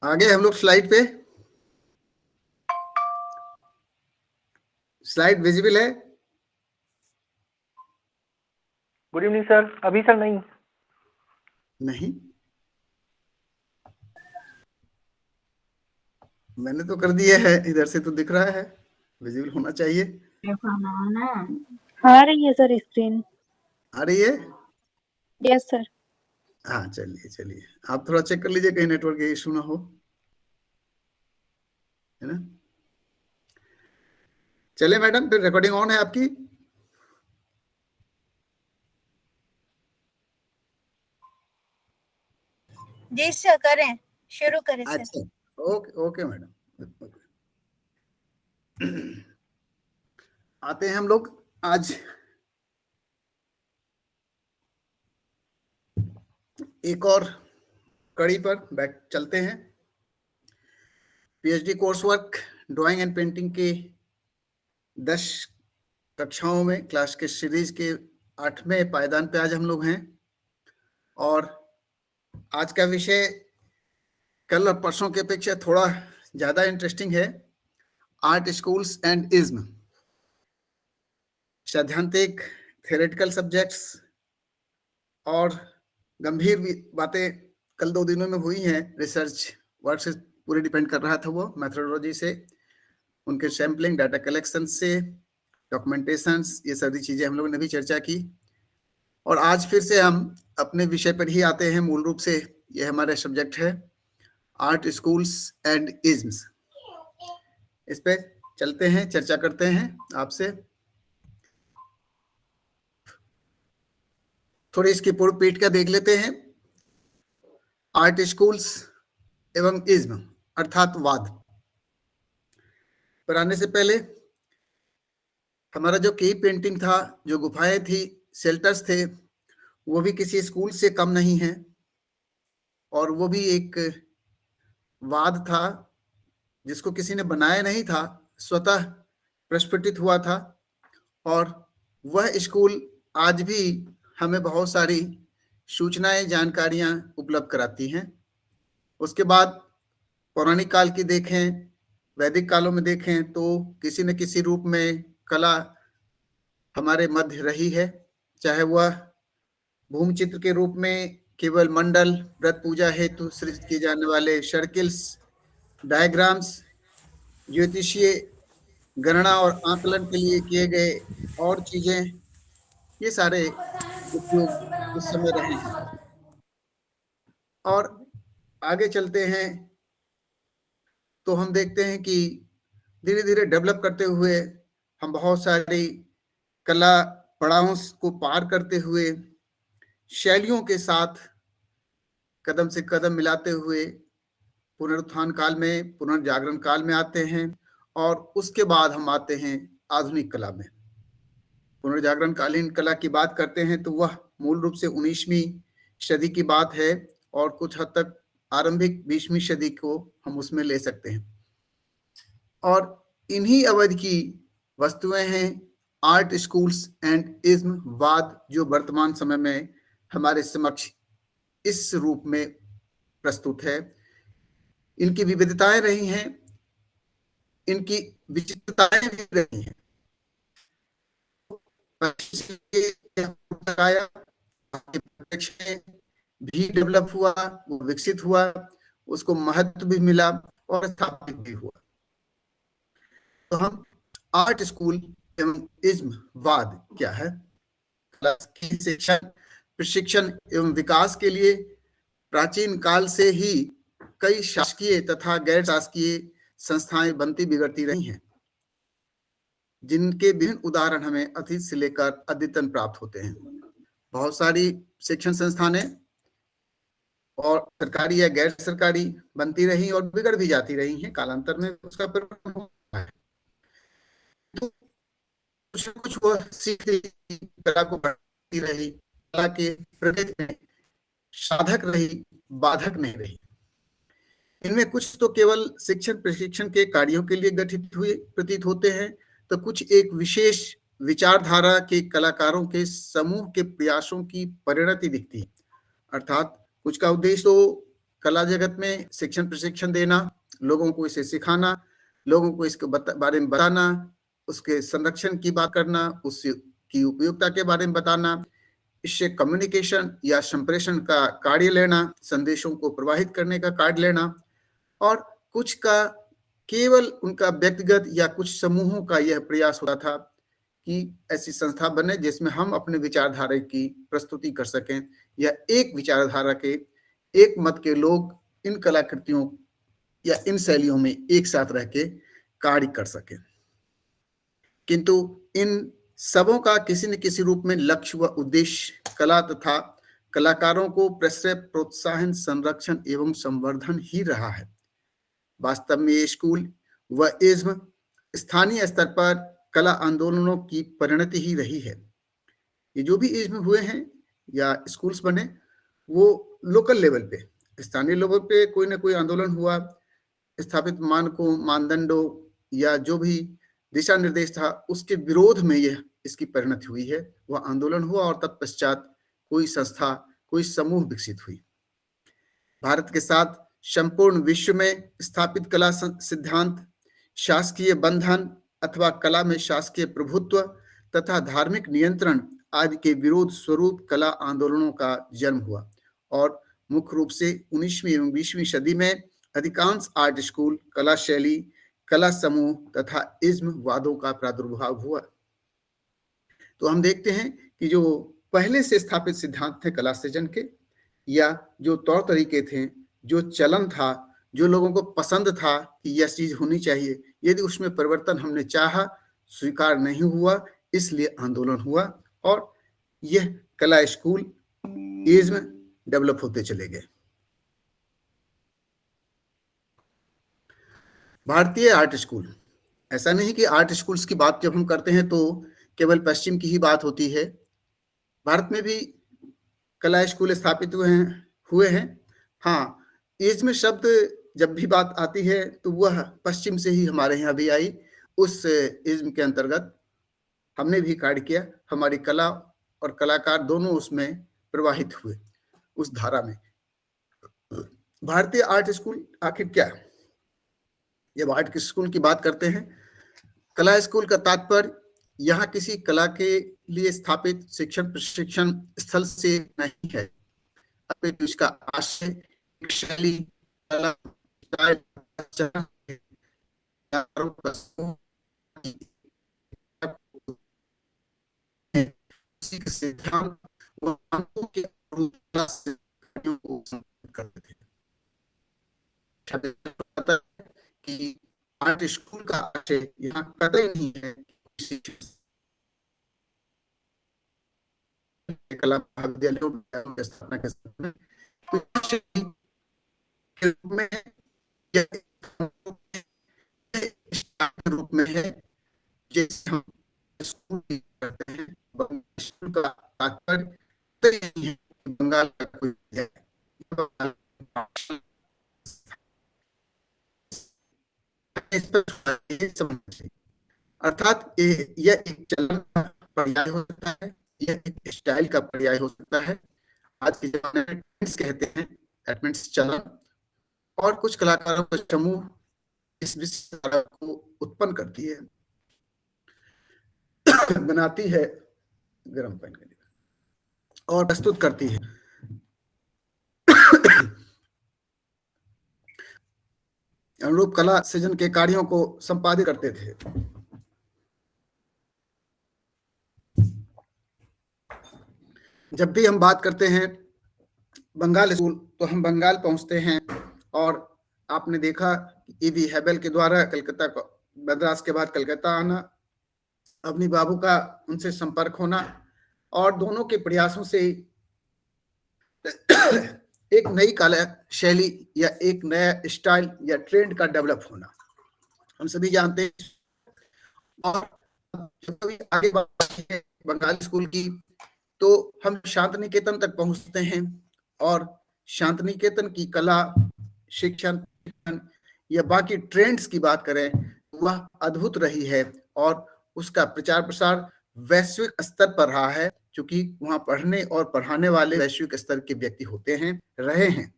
आगे हम लोग स्लाइड पे, स्लाइड विजिबल है? Good evening sir. अभी सर नहीं मैंने तो कर दिया है, इधर से तो दिख रहा है, विजिबल होना चाहिए। आ रही है सर स्क्रीन। आ रही है? Yes sir. हाँ चलिए चलिए, आप थोड़ा चेक कर लीजिए कहीं नेटवर्क इशू ना हो, है ना। चलिए मैडम, फिर रिकॉर्डिंग ऑन है आपकी? जी सर, करें, शुरू करें सर। अच्छा, ओके ओके मैडम। आते हैं हम लोग आज एक और कड़ी पर बैठ चलते हैं। PhD course work drawing and painting के 10 कक्षाओं में क्लास के सीरीज के 8वें पायदान पे आज हम लोग हैं, और आज का विषय कल और परसों की अपेक्षा थोड़ा ज्यादा इंटरेस्टिंग है। आर्ट स्कूल्स एंड इज्म, सैद्धांतिक थ्योरेटिकल सब्जेक्ट्स और गंभीर बातें कल 2 दिनों में हुई हैं। रिसर्च वर्क से पूरे डिपेंड कर रहा था, वो मेथोडोलॉजी से, उनके सैम्पलिंग, डाटा कलेक्शन से, डॉक्यूमेंटेशंस, ये सारी चीजें हम लोगों ने भी चर्चा की। और आज फिर से हम अपने विषय पर ही आते हैं। मूल रूप से ये हमारा सब्जेक्ट है आर्ट स्कूल्स एंड इज्म्स। इस पे चलते हैं, चर्चा करते हैं आपसे। थोड़ी इसकी पूर्व पीठ का देख लेते हैं। आर्ट स्कूल्स एवं इज्म अर्थात वाद पर आने से पहले हमारा जो केव पेंटिंग था, जो गुफाएं थी, शेल्टर्स थे, वो भी किसी स्कूल से कम नहीं है, और वो भी एक वाद था जिसको किसी ने बनाया नहीं था, स्वतः प्रस्फुटित हुआ था। और वह स्कूल आज भी हमें बहुत सारी सूचनाएं, जानकारियां उपलब्ध कराती हैं। उसके बाद पौराणिक काल की देखें, वैदिक कालों में देखें, तो किसी न किसी रूप में कला हमारे मध्य रही है, चाहे वह भूमि चित्र के रूप में केवल मंडल, व्रत पूजा हेतु सृजित किए जाने वाले सर्किल्स, डायग्राम्स, ज्योतिषीय गणना और आकलन के लिए किए गए और चीजें, ये सारे उपयोग उस समय रहे हैं। और आगे चलते हैं तो हम देखते हैं कि धीरे धीरे डेवलप करते हुए हम बहुत सारी कला पड़ावों को पार करते हुए शैलियों के साथ कदम से कदम मिलाते हुए पुनरुत्थान काल में, पुनर्जागरण काल में आते हैं, और उसके बाद हम आते हैं आधुनिक कला में। पुनर्जागरण कालीन कला की बात करते हैं तो वह मूल रूप से 19वीं सदी की बात है, और कुछ हद तक आरंभिक 20वीं सदी को हम उसमें ले सकते हैं। और इन्हीं अवधि की वस्तुएं हैं आर्ट स्कूल्स एंड इज्म वाद, जो वर्तमान समय में हमारे समक्ष इस रूप में प्रस्तुत है। इनकी विविधताएं रही हैं, इनकी विचित्रताएं भी रही हैं। में भी डेवलप हुआ, वो विकसित हुआ, उसको महत्व भी मिला और स्थापित भी हुआ। तो हम आर्ट स्कूल एवं इज्म वाद क्या है? शिक्षण, प्रशिक्षण एवं विकास के लिए प्राचीन काल से ही कई शासकीय तथा गैर शासकीय संस्थाएं बनती बिगड़ती रही हैं, जिनके विभिन्न उदाहरण हमें अतीत से लेकर अद्यतन प्राप्त होते हैं। बहुत सारी शिक्षण संस्थानें और सरकारी या गैर सरकारी बनती रही और बिगड़ भी जाती रही हैं, कालांतर में उसका परिवर्तन होता है। तो कुछ वो सीखती कला को बढ़ती रही, कला के प्रगति में साधक रही, बाधक नहीं रही। इनमें कुछ तो केवल शिक्षण प्रशिक्षण के कार्यों के लिए गठित हुए प्रतीत होते हैं, तो कुछ एक विशेष विचारधारा के कलाकारों के समूह के प्रयासों की परिणति दिखती है। अर्थात कुछ का उद्देश्य तो कला जगत में शिक्षण प्रशिक्षण देना, लोगों को इसे सिखाना, लोगों को इसके बारे में बताना, उसके संरक्षण की बात करना, उसकी उपयोगिता के बारे में बताना, इससे कम्युनिकेशन या संप्रेषण का कार्य लेना, संदेशों को प्रवाहित करने का कार्य लेना, और कुछ का केवल उनका व्यक्तिगत या कुछ समूहों का यह प्रयास होता था कि ऐसी संस्था बने जिसमें हम अपने विचारधारा की प्रस्तुति कर सकें, या एक विचारधारा के, एक मत के लोग इन कलाकृतियों या इन शैलियों में एक साथ रह के कार्य कर सकें। किंतु इन सबों का किसी न किसी रूप में लक्ष्य व उद्देश्य कला तथा कलाकारों को प्रश्रय, प्रोत्साहन, संरक्षण एवं संवर्धन ही रहा है। वास्तव में ये स्कूल व इज्म स्थानीय स्तर पर कला आंदोलनों की परिणति ही रही है। ये जो भी इज्म हुए हैं या स्कूल्स बने, वो लोकल लेवल पे, स्थानीय लेवल पे कोई ना कोई आंदोलन हुआ, स्थापित मानकों, मानदंडों या जो भी दिशा निर्देश था उसके विरोध में यह इसकी परिणति हुई है, वह आंदोलन हुआ और तत्पश्चात कोई संस्था, कोई समूह विकसित हुई। भारत के साथ संपूर्ण विश्व में स्थापित कला सिद्धांत, शासकीय बंधन अथवा कला में शासकीय प्रभुत्व तथा धार्मिक नियंत्रण आदि के विरोध स्वरूप कला आंदोलनों का जन्म हुआ, और मुख्य रूप से 19वीं एवं 20वीं सदी में अधिकांश आर्ट स्कूल, कला शैली, कला समूह तथा इज्म वादों का प्रादुर्भाव हुआ। तो हम देखते हैं कि जो पहले से स्थापित सिद्धांत थे कला सृजन के, या जो तौर तरीके थे, जो चलन था, जो लोगों को पसंद था कि यह चीज होनी चाहिए, यदि उसमें परिवर्तन हमने चाहा, स्वीकार नहीं हुआ, इसलिए आंदोलन हुआ और यह कला स्कूल इज्म डेवलप होते चले गए। भारतीय आर्ट स्कूल, ऐसा नहीं कि आर्ट स्कूल्स की बात जब हम करते हैं तो केवल पश्चिम की ही बात होती है। भारत में भी कला स्कूल स्थापित हुए हैं। हाँ, इज्म शब्द जब भी बात आती है तो वह पश्चिम से ही हमारे यहाँ भी आई। उस इज्म के अंतर्गत हमने भी कार्य किया, हमारी कला और कलाकार दोनों उसमें प्रवाहित हुए, उस धारा में। भारतीय आर्ट स्कूल आखिर क्या है? जब आर्ट स्कूल की बात करते हैं, कला स्कूल का तात्पर्य यहाँ किसी कला के लिए स्थापित शिक्षण प्रशिक्षण स्थल से नहीं है, अपितु इसका आशय शैली, कला, सिद्धांत करते थे कि आर्ट स्कूल का आशय यहाँ कतई नहीं है कला महाविद्यालयों की स्थापना के समय रूप में है, जैसे हम स्कूल करते हैं। स्कूल का तात्पर्य बंगाल का कोई है, अर्थात यह एक चलन का पर्याय हो सकता है, यह एक स्टाइल का पर्याय हो सकता है। आज के जमाने में ट्रेंड्स कहते हैं, दैट मींस चलन, और कुछ कलाकारों का समूह इस विचार को उत्पन्न करती है, बनाती है, गर्म पानी के लिए, और प्रस्तुत करती है। अनुरूप कला सृजन के कार्यों को संपादित करते थे। जब भी हम बात करते हैं बंगाल स्कूल, तो हम बंगाल पहुंचते हैं, और आपने देखा ईवी हेबल के द्वारा कलकत्ता को, मद्रास के बाद कलकत्ता आना, अवनी बाबू का उनसे संपर्क होना, और दोनों के प्रयासों से एक नई कला शैली या एक नया स्टाइल या ट्रेंड का डेवलप होना हम सभी जानते हैं। और जब आगे बात है बंगाली स्कूल की, तो हम शांतिनिकेतन तक पहुंचते हैं, और शांतिनिकेतन की कला, शिक्षण या बाकी ट्रेंड्स की बात करें, वह अद्भुत रही है, और उसका प्रचार प्रसार वैश्विक स्तर पर रहा है, क्योंकि वहां पढ़ने और पढ़ाने वाले वैश्विक स्तर के व्यक्ति होते हैं, रहे हैं।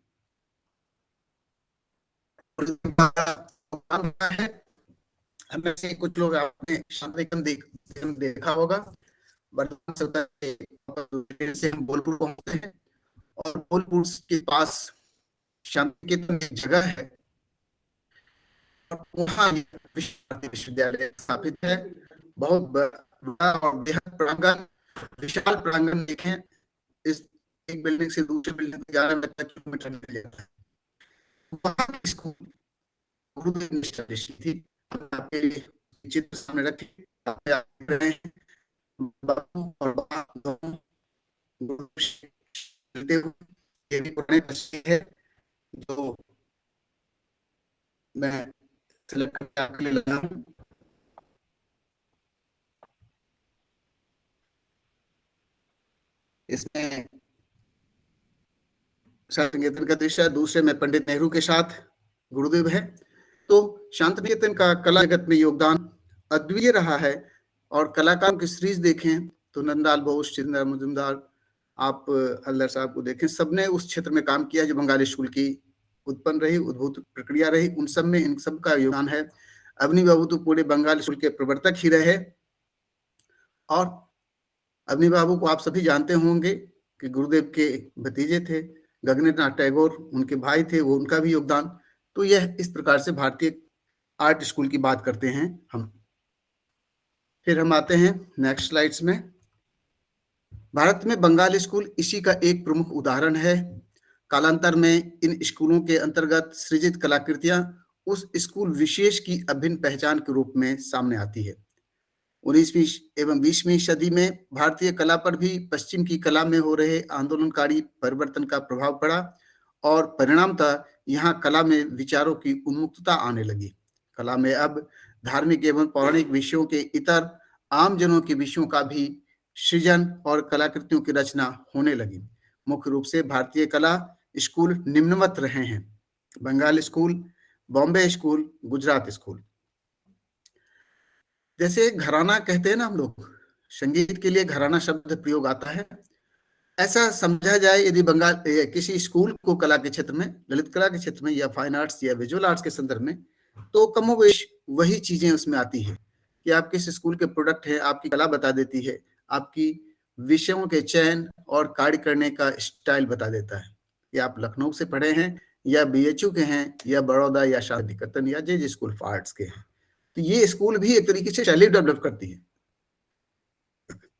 है। हमें से कुछ लोग आपने शांतिनिकेतन देखा होगा। वर्तमान से हम बोलपुर पहुंचते हैं और बोलपुर के पास शांतिनिकेतन एक जगह है और वहाँ विश्वविद्यालय स्थापित है। बहुत बड़ा और बेहद प्रांगण, विशाल प्रांगण देखें। इस एक बिल्डिंग से दूसरी बिल्डिंग तक 11 किलोमीटर लग जाता है। वहाँ की स्कूल गुरुदेव ने स्टैब्लिश की थी। आपके लिए चित्र सामने रखे बापू और ये भी पुराने बच्चे हैं जो मैं सिलेक्ट करके आपके लिए लाया हूँ। इसमें शांतिनिकेतन का दृश्य है, दूसरे में पंडित नेहरू के साथ गुरुदेव है। तो शांतिनिकेतन का कला जगत में योगदान अद्वितीय रहा है और कलाकारों की सीरीज देखें तो नंदलाल बोस, चिदंबरम मजूमदार, आप हल्दर साहब को देखें, सबने उस क्षेत्र में काम किया जो बंगाली स्कूल की उत्पन्न रही, उद्भूत प्रक्रिया रही, उन सब में इन सब का योगदान है। अवनी बाबू तो पूरे बंगाली स्कूल के प्रवर्तक ही रहे और अवनी बाबू को आप सभी जानते होंगे कि गुरुदेव के भतीजे थे। गगनेन्द्र नाथ टैगोर उनके भाई थे, वो उनका भी योगदान। तो यह इस प्रकार से भारतीय आर्ट स्कूल की बात करते हैं हम। फिर हम आते हैं नेक्स्ट स्लाइड्स में। भारत में बंगाली स्कूल इसी का एक प्रमुख उदाहरण है। कालांतर में इन स्कूलों के अंतर्गत सृजित कलाकृतियां उस स्कूल विशेष की अभिन्न पहचान के रूप में सामने आती है। 19वीं एवं 20वीं सदी में भारतीय कला पर भी पश्चिम की कला में हो रहे आंदोलनकारी परिवर्तन का प्रभाव पड़ा और परिणामतः यहाँ कला में विचारों की उन्मुक्तता आने लगी। कला में अब धार्मिक एवं पौराणिक विषयों के इतर आम जनों के विषयों का भी सृजन और कलाकृतियों की रचना होने लगी। मुख्य रूप से भारतीय कला स्कूल निम्नवत रहे हैं: Bengal school, Bombay school, Gujarat school. जैसे घराना कहते हैं ना हम लोग, संगीत के लिए घराना शब्द प्रयोग आता है। ऐसा समझा जाए यदि बंगाल किसी स्कूल को कला के क्षेत्र में, ललित कला के क्षेत्र में या फाइन आर्ट्स या विजुअल आर्ट्स के संदर्भ में, तो कमोवेश वही चीजें उसमें आती है कि आप किस स्कूल के प्रोडक्ट है, आपकी कला बता देती है, आपकी विषयों के चयन और कार्य करने का स्टाइल बता देता है। या आप लखनऊ से पढ़े हैं या BHU के हैं या बड़ौदा या शांतिनिकेतन या जे स्कूल ऑफ आर्ट्स के हैं, तो ये स्कूल भी एक तरीके से शैली डेवलप करती है।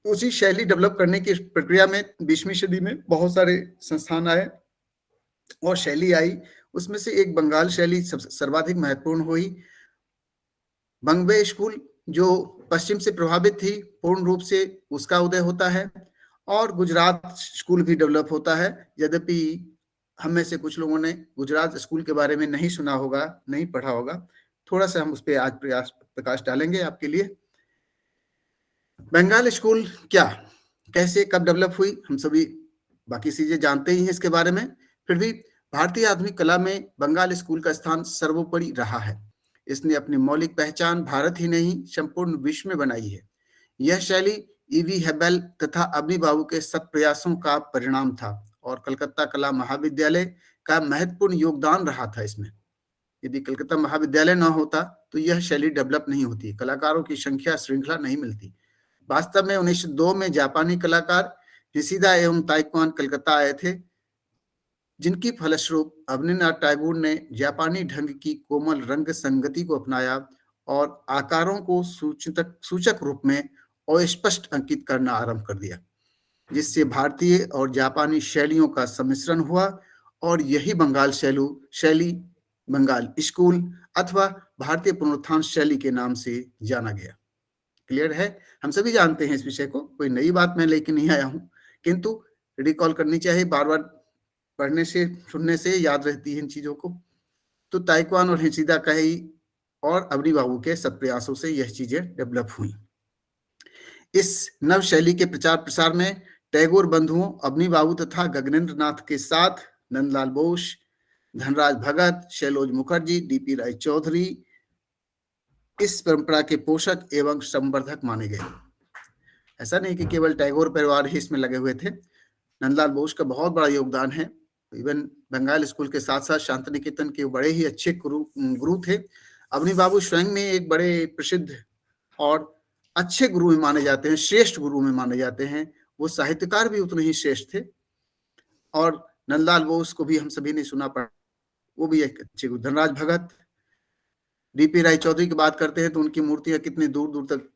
उसी शैली डेवलप करने की प्रक्रिया में 20वीं सदी में बहुत सारे संस्थान आए और शैली आई। उसमें से एक बंगाल शैली सर्वाधिक महत्वपूर्ण हुई। बॉम्बे स्कूल जो पश्चिम से प्रभावित थी, पूर्ण रूप से उसका उदय होता है और गुजरात स्कूल भी डेवलप होता है। यद्यपि हम में से कुछ लोगों ने गुजरात स्कूल के बारे में नहीं सुना होगा, नहीं पढ़ा होगा, थोड़ा सा हम उस पर आज प्रकाश डालेंगे आपके लिए। बंगाल स्कूल क्या, कैसे, कब डेवलप हुई, हम सभी बाकी चीजें जानते ही हैं इसके बारे में। फिर भी भारतीय आधुनिक कला में बंगाल स्कूल का स्थान सर्वोपरि रहा है। इसने अपनी मौलिक पहचान भारत ही नहीं संपूर्ण विश्व में बनाई है। यह शैली E.V. हेबल तथा अवनी बाबू के सत प्रयासों का परिणाम था और कलकत्ता कला महाविद्यालय का महत्वपूर्ण योगदान रहा था इसमें। यदि कलकत्ता महाविद्यालय न होता तो यह शैली डेवलप नहीं होती, कलाकारों की संख्या श्रृंखला नहीं मिलती। वास्तव में 1902 में जापानी कलाकार निशिदा एवं ताइक्वान कलकत्ता आए थे, जिनकी फलस्वरूप अवनीनाथ टैगोर ने जापानी ढंग की कोमल रंग संगति को अपनाया और आकारों को सूचक रूप में अस्पष्ट अंकित करना आरंभ कर दिया, जिससे भारतीय और जापानी शैलियों का सम्मिश्रण हुआ और यही बंगाल शैली बंगाल स्कूल अथवा भारतीय पुनरुत्थान शैली के नाम से जाना गया। क्लियर है? हम सभी जानते हैं इस विषय को, कोई नई बात मैं लेके नहीं आया हूं, किंतु रिकॉल करनी चाहिए, बार बार पढ़ने से सुनने से याद रहती है इन चीजों को। तो ताइक्वान और निशिदा कही और अवनी बाबू के सत प्रयासों से यह चीजें डेवलप हुई। इस नव शैली के प्रचार प्रसार में टैगोर बंधुओं अवनी बाबू तथा गगनेन्द्र नाथ के साथ नंदलाल बोस, धनराज भगत, शैलोज मुखर्जी, DP राय चौधरी इस परंपरा के पोषक एवं संवर्धक माने गए। ऐसा नहीं कि केवल टैगोर परिवार ही इसमें लगे हुए थे, नंदलाल बोस का बहुत बड़ा योगदान है। इवन बंगाल स्कूल के साथ साथ शांति निकेतन के बड़े ही अच्छे गुरु थे। अवनी बाबू स्वयं में एक बड़े प्रसिद्ध और अच्छे गुरु में माने जाते हैं, श्रेष्ठ गुरु में माने जाते हैं। वो साहित्यकार भी उतने ही श्रेष्ठ थे। और नंदलाल बोस को भी हम सभी ने सुना पड़ा, वो भी एक अच्छे गुरु। धनराज भगत, डीपी राय चौधरी की बात करते हैं तो उनकी मूर्तियां कितनी दूर दूर तक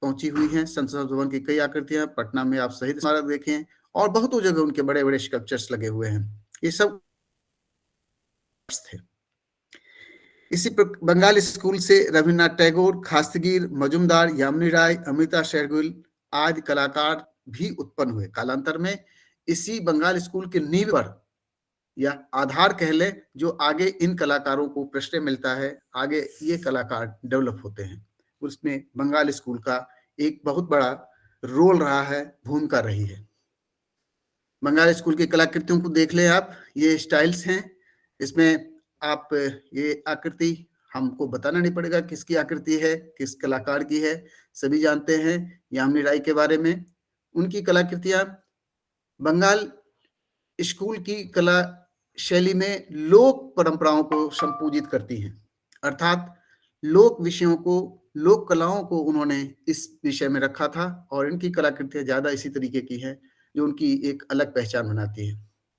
पहुंची हुई हैं। संसद भवन की कई आकृतियां, पटना में आप शहीद स्मारक देखें और बहुतों जगह उनके बड़े बड़े स्कल्पचर्स लगे हुए हैं। ये सब थे। इसी बंगाल स्कूल से रविन्द्रनाथ टैगोर, खास्तगीर, मजुमदार, यामिनी राय, अमृता शेरगिल आदि कलाकार भी उत्पन्न हुए। कालांतर में इसी बंगाल स्कूल के नींव पर या आधार कह ले, जो आगे इन कलाकारों को प्रश्रय मिलता है, आगे ये कलाकार डेवलप होते हैं। उसमें बंगाल स्कूल का एक बहुत बड़ा रोल रहा है, भूमिका रही है। बंगाल स्कूल की कलाकृतियों को देख लें आप, ये स्टाइल्स हैं। इसमें आप ये आकृति हमको बताना नहीं पड़ेगा किसकी आकृति है, किस कलाकार की है, सभी जानते हैं यामिनी राय के बारे में। उनकी कलाकृतियां बंगाल स्कूल की कला शैली में लोक परंपराओं को संपूजित करती हैं, अर्थात लोक विषयों को, लोक कलाओं को उन्होंने इस विषय में रखा था और इनकी कलाकृतियां ज्यादा इसी तरीके की हैं जो उनकी एक अलग पहचान बनाती है।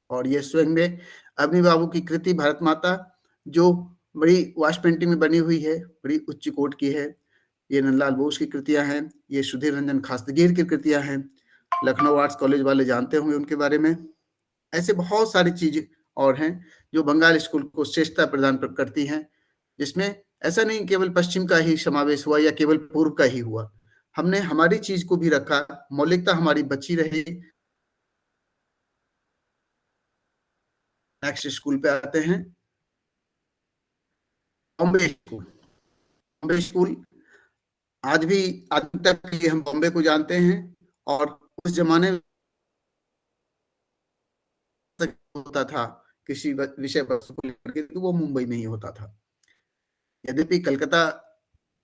और ये स्वयं में अवनी बाबू की कृति भारत माता, जो बड़ी वॉश पेंटिंग में बनी हुई है, बड़ी उच्च कोट की है। ये नंदलाल बोस की कृतियां हैं, ये सुधीर रंजन खास्तगीर की कृतियां हैं। लखनऊ आर्ट्स कॉलेज वाले जानते होंगे उनके बारे में। ऐसे बहुत सारी चीजें और हैं जो बंगाल स्कूल को श्रेष्ठता प्रदान करती हैं, जिसमें ऐसा नहीं केवल पश्चिम का ही समावेश हुआ या केवल पूर्व का ही हुआ। हमने हमारी चीज को भी रखा, मौलिकता हमारी बची रही। नेक्स्ट स्कूल पे आते हैं, बॉम्बे स्कूल। बॉम्बे स्कूल आज भी आधुनिकता के लिए हम बॉम्बे को जानते हैं और उस जमाने में होता था किसी विषय वस्तु को लेकर के, तो वो मुंबई में ही होता था। यद्यपि कलकत्ता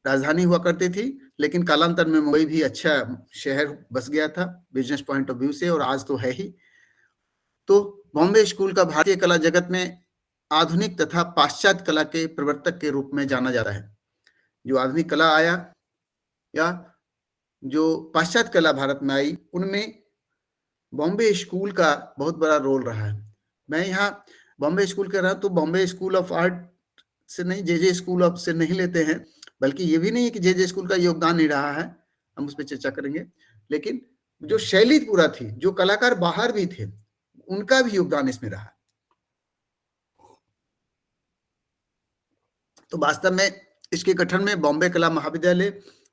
राजधानी हुआ करती थी, लेकिन कालांतर में मुंबई भी अच्छा शहर बस गया था बिजनेस पॉइंट ऑफ व्यू से, और आज तो है ही। तो बॉम्बे स्कूल का भारतीय कला जगत में आधुनिक तथा पाश्चात्य कला के प्रवर्तक के रूप में जाना जाता है। जो आधुनिक कला आया या जो पाश्चात्य कला भारत में आई, उनमें बॉम्बे स्कूल का बहुत बड़ा रोल रहा है। मैं यहाँ बॉम्बे स्कूल कह रहा हूँ तो बॉम्बे स्कूल ऑफ आर्ट से नहीं, जे स्कूल ऑफ से नहीं लेते हैं, बल्कि ये भी नहीं है कि जे स्कूल का योगदान नहीं रहा है, हम उस पर चर्चा करेंगे। लेकिन जो शैली पूरा थी, जो कलाकार बाहर भी थे, उनका भी योगदान इसमें रहा। तो वास्तव में इसके गठन में बॉम्बे कला महाविद्यालय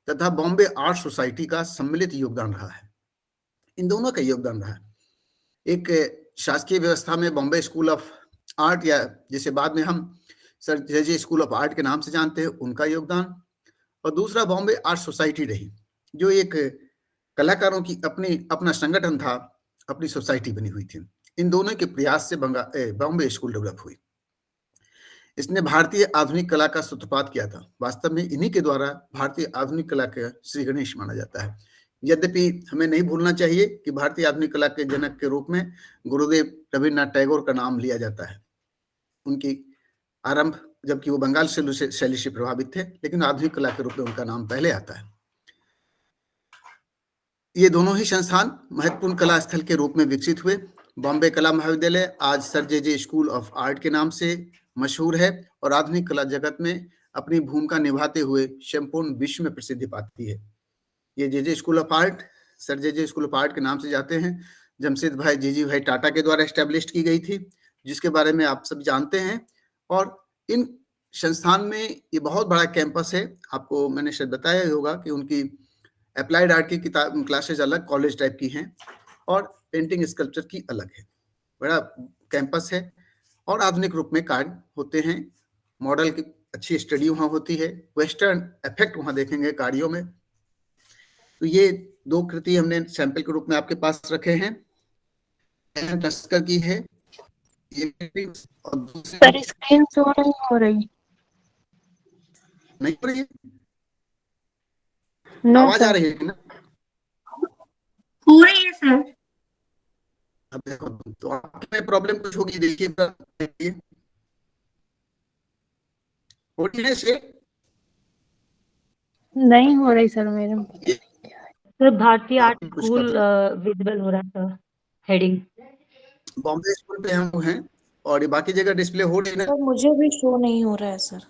तथा बॉम्बे आर्ट सोसाइटी का सम्मिलित योगदान रहा है। इन दोनों का योगदान रहा है। एक शासकीय व्यवस्था में बॉम्बे स्कूल ऑफ आर्ट, या जिसे बाद में हम sir J school of art के नाम से जानते हैं, उनका योगदान, और दूसरा बॉम्बे आर्ट सोसाइटी रही, जो एक कलाकारों की अपना संगठन था, अपनी सोसाइटी बनी हुई थी। इन दोनों के प्रयास से बॉम्बे स्कूल डेवलप हुई। इसने भारतीय आधुनिक कला का सूत्रपात किया था। वास्तव में इन्हीं के द्वारा भारतीय आधुनिक कला का श्री गणेश माना जाता है। यद्यपि हमें नहीं भूलना चाहिए कि भारतीय आधुनिक कला के जनक के रूप में गुरुदेव रविन्द्रनाथ टैगोर का नाम लिया जाता है। उनकी आरंभ, जबकि वो बंगाल शैली से प्रभावित थे, लेकिन आधुनिक कला के रूप में उनका नाम पहले आता है। ये दोनों ही संस्थान महत्वपूर्ण कला स्थल के रूप में विकसित हुए। बॉम्बे कला महाविद्यालय आज sir J school of art के नाम से मशहूर है और आधुनिक कला जगत में अपनी भूमिका निभाते हुए संपूर्ण विश्व में प्रसिद्धि पाती है। ये J school of art sir J school of art के नाम से जाते हैं, जमशेद भाई जीजी भाई टाटा के द्वारा एस्टेब्लिश की गई थी, जिसके बारे में आप सब जानते हैं। और इन संस्थान में ये बहुत बड़ा कैंपस है। आपको मैंने शायद बताया ही होगा कि उनकी अप्लाइड आर्ट की क्लासेज अलग, कॉलेज टाइप की हैं, और पेंटिंग स्कल्पचर की अलग है। बड़ा कैंपस है और आधुनिक रूप में कार्य होते हैं। मॉडल की अच्छी स्टडी वहाँ होती है, वेस्टर्न इफेक्ट वहाँ देखेंगे कार्यों में। तो ये दो कृति हमने सैंपल के रूप में आपके पास रखे हैं। टस्कर की है ये, और दूसरी सर स्क्रीन शो नहीं हो रही। नहीं हो रही है, नो आवाज आ सर। रही है ना? हो रही है सर। अब देखो, तो आपके प्रॉब्लम कुछ होगी, देखिए हो रही है शेयर। नहीं हो रही सर मेरे में। सर भारतीय आर्ट आपकी कुछ स्कूल विजिबल हो रहा है सर, हेडिंग। बॉम्बे स्कूल पे हम हैं और ये बाकी जगह डिस्प्ले हो रही है। सर मुझे भी शो नहीं हो रहा है सर।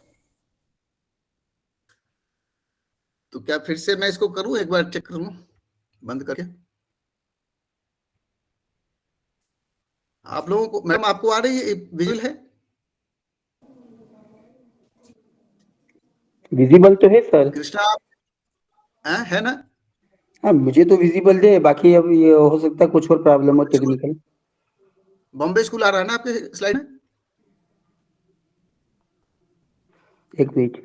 तो क्या फिर से मैं इसको करूं, एक बार चेक करूं बंद करके? आप लोगों को, मैम आपको आ रही है, विजुअल है? विजिबल तो है सर। कृष्णा आप है ना? हाँ मुझे तो विजिबल है, बाकी अब ये हो सकता है कुछ और प्रॉब्लम हो टेक्निकल। बॉम्बे स्कूल आ रहा है ना आपके स्लाइड में? एक मिनट।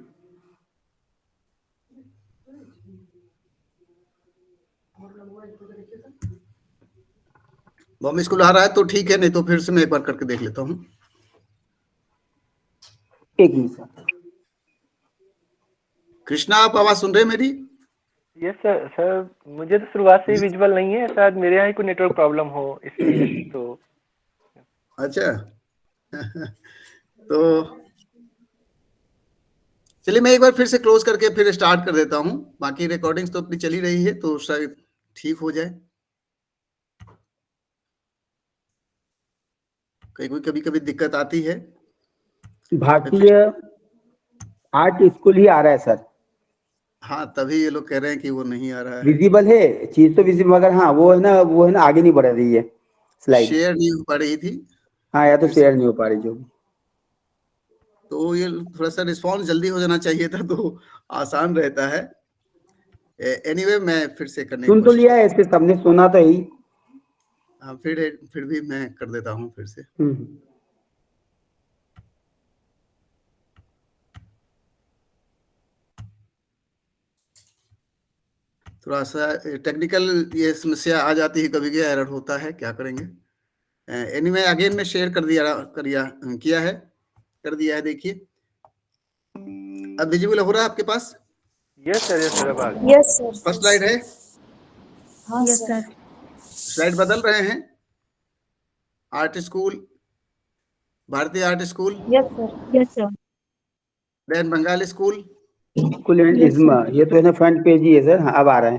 बॉम्बे स्कूल आ रहा है तो ठीक है, नहीं तो फिर से मैं एक बार करके देख लेता हूँ। एक मिनट सर। कृष्णा आप आवाज सुन रहे हैं मेरी? Yes sir. सर मुझे तो शुरुआत से ही विजुअल नहीं है, शायद मेरे यहाँ ही कोई नेटवर्क प्रॉब्लम हो इसलिए। तो अच्छा तो चलिए मैं एक बार फिर से क्लोज करके फिर स्टार्ट कर देता हूँ। बाकी रिकॉर्डिंग्स तो अपनी चली रही है, तो शायद ठीक हो जाए। कभी कभी दिक्कत आती है। भारतीय आर्ट स्कूल ही आ रहा है सर। हाँ, तभी ये लोग कह रहे हैं कि वो नहीं आ रहा है। विजिबल है, चीज तो विजिबल, मगर हाँ वो है ना आगे नहीं बढ़ रही है स्लाइड। शेयर नहीं हो पा रही थी। हाँ, या तो शेयर नहीं हो पा रही जो भी। तो ये थोड़ा सा रिस्पॉन्स जल्दी हो जाना चाहिए था, तो आसान रहता है। एनीवे मैं फिर से करने की सुन तो कोशिश। लिया है, इसके सबने सुना तो ही। हाँ, फिर भी मैं कर देता हूँ फिर से। थोड़ा सा टेक्निकल ये समस्या आ जाती है, कभी कभी एरर होता है, क्या करेंगे। एनीवे अगेन मैं शेयर कर दिया है। देखिए अब विजिबल हो रहा है आपके पास? यस सर अब आ गया। Yes sir. फर्स्ट स्लाइड है। हाँ यस सर। सर। स्लाइड बदल रहे हैं। आर्ट स्कूल, भारतीय art school, yes sir. Yes sir. Then Bengali school. School and Yes, इज्मा, ये तो है ना फ्रंट पेज ही है सर। हाँ, अब आ रहा है।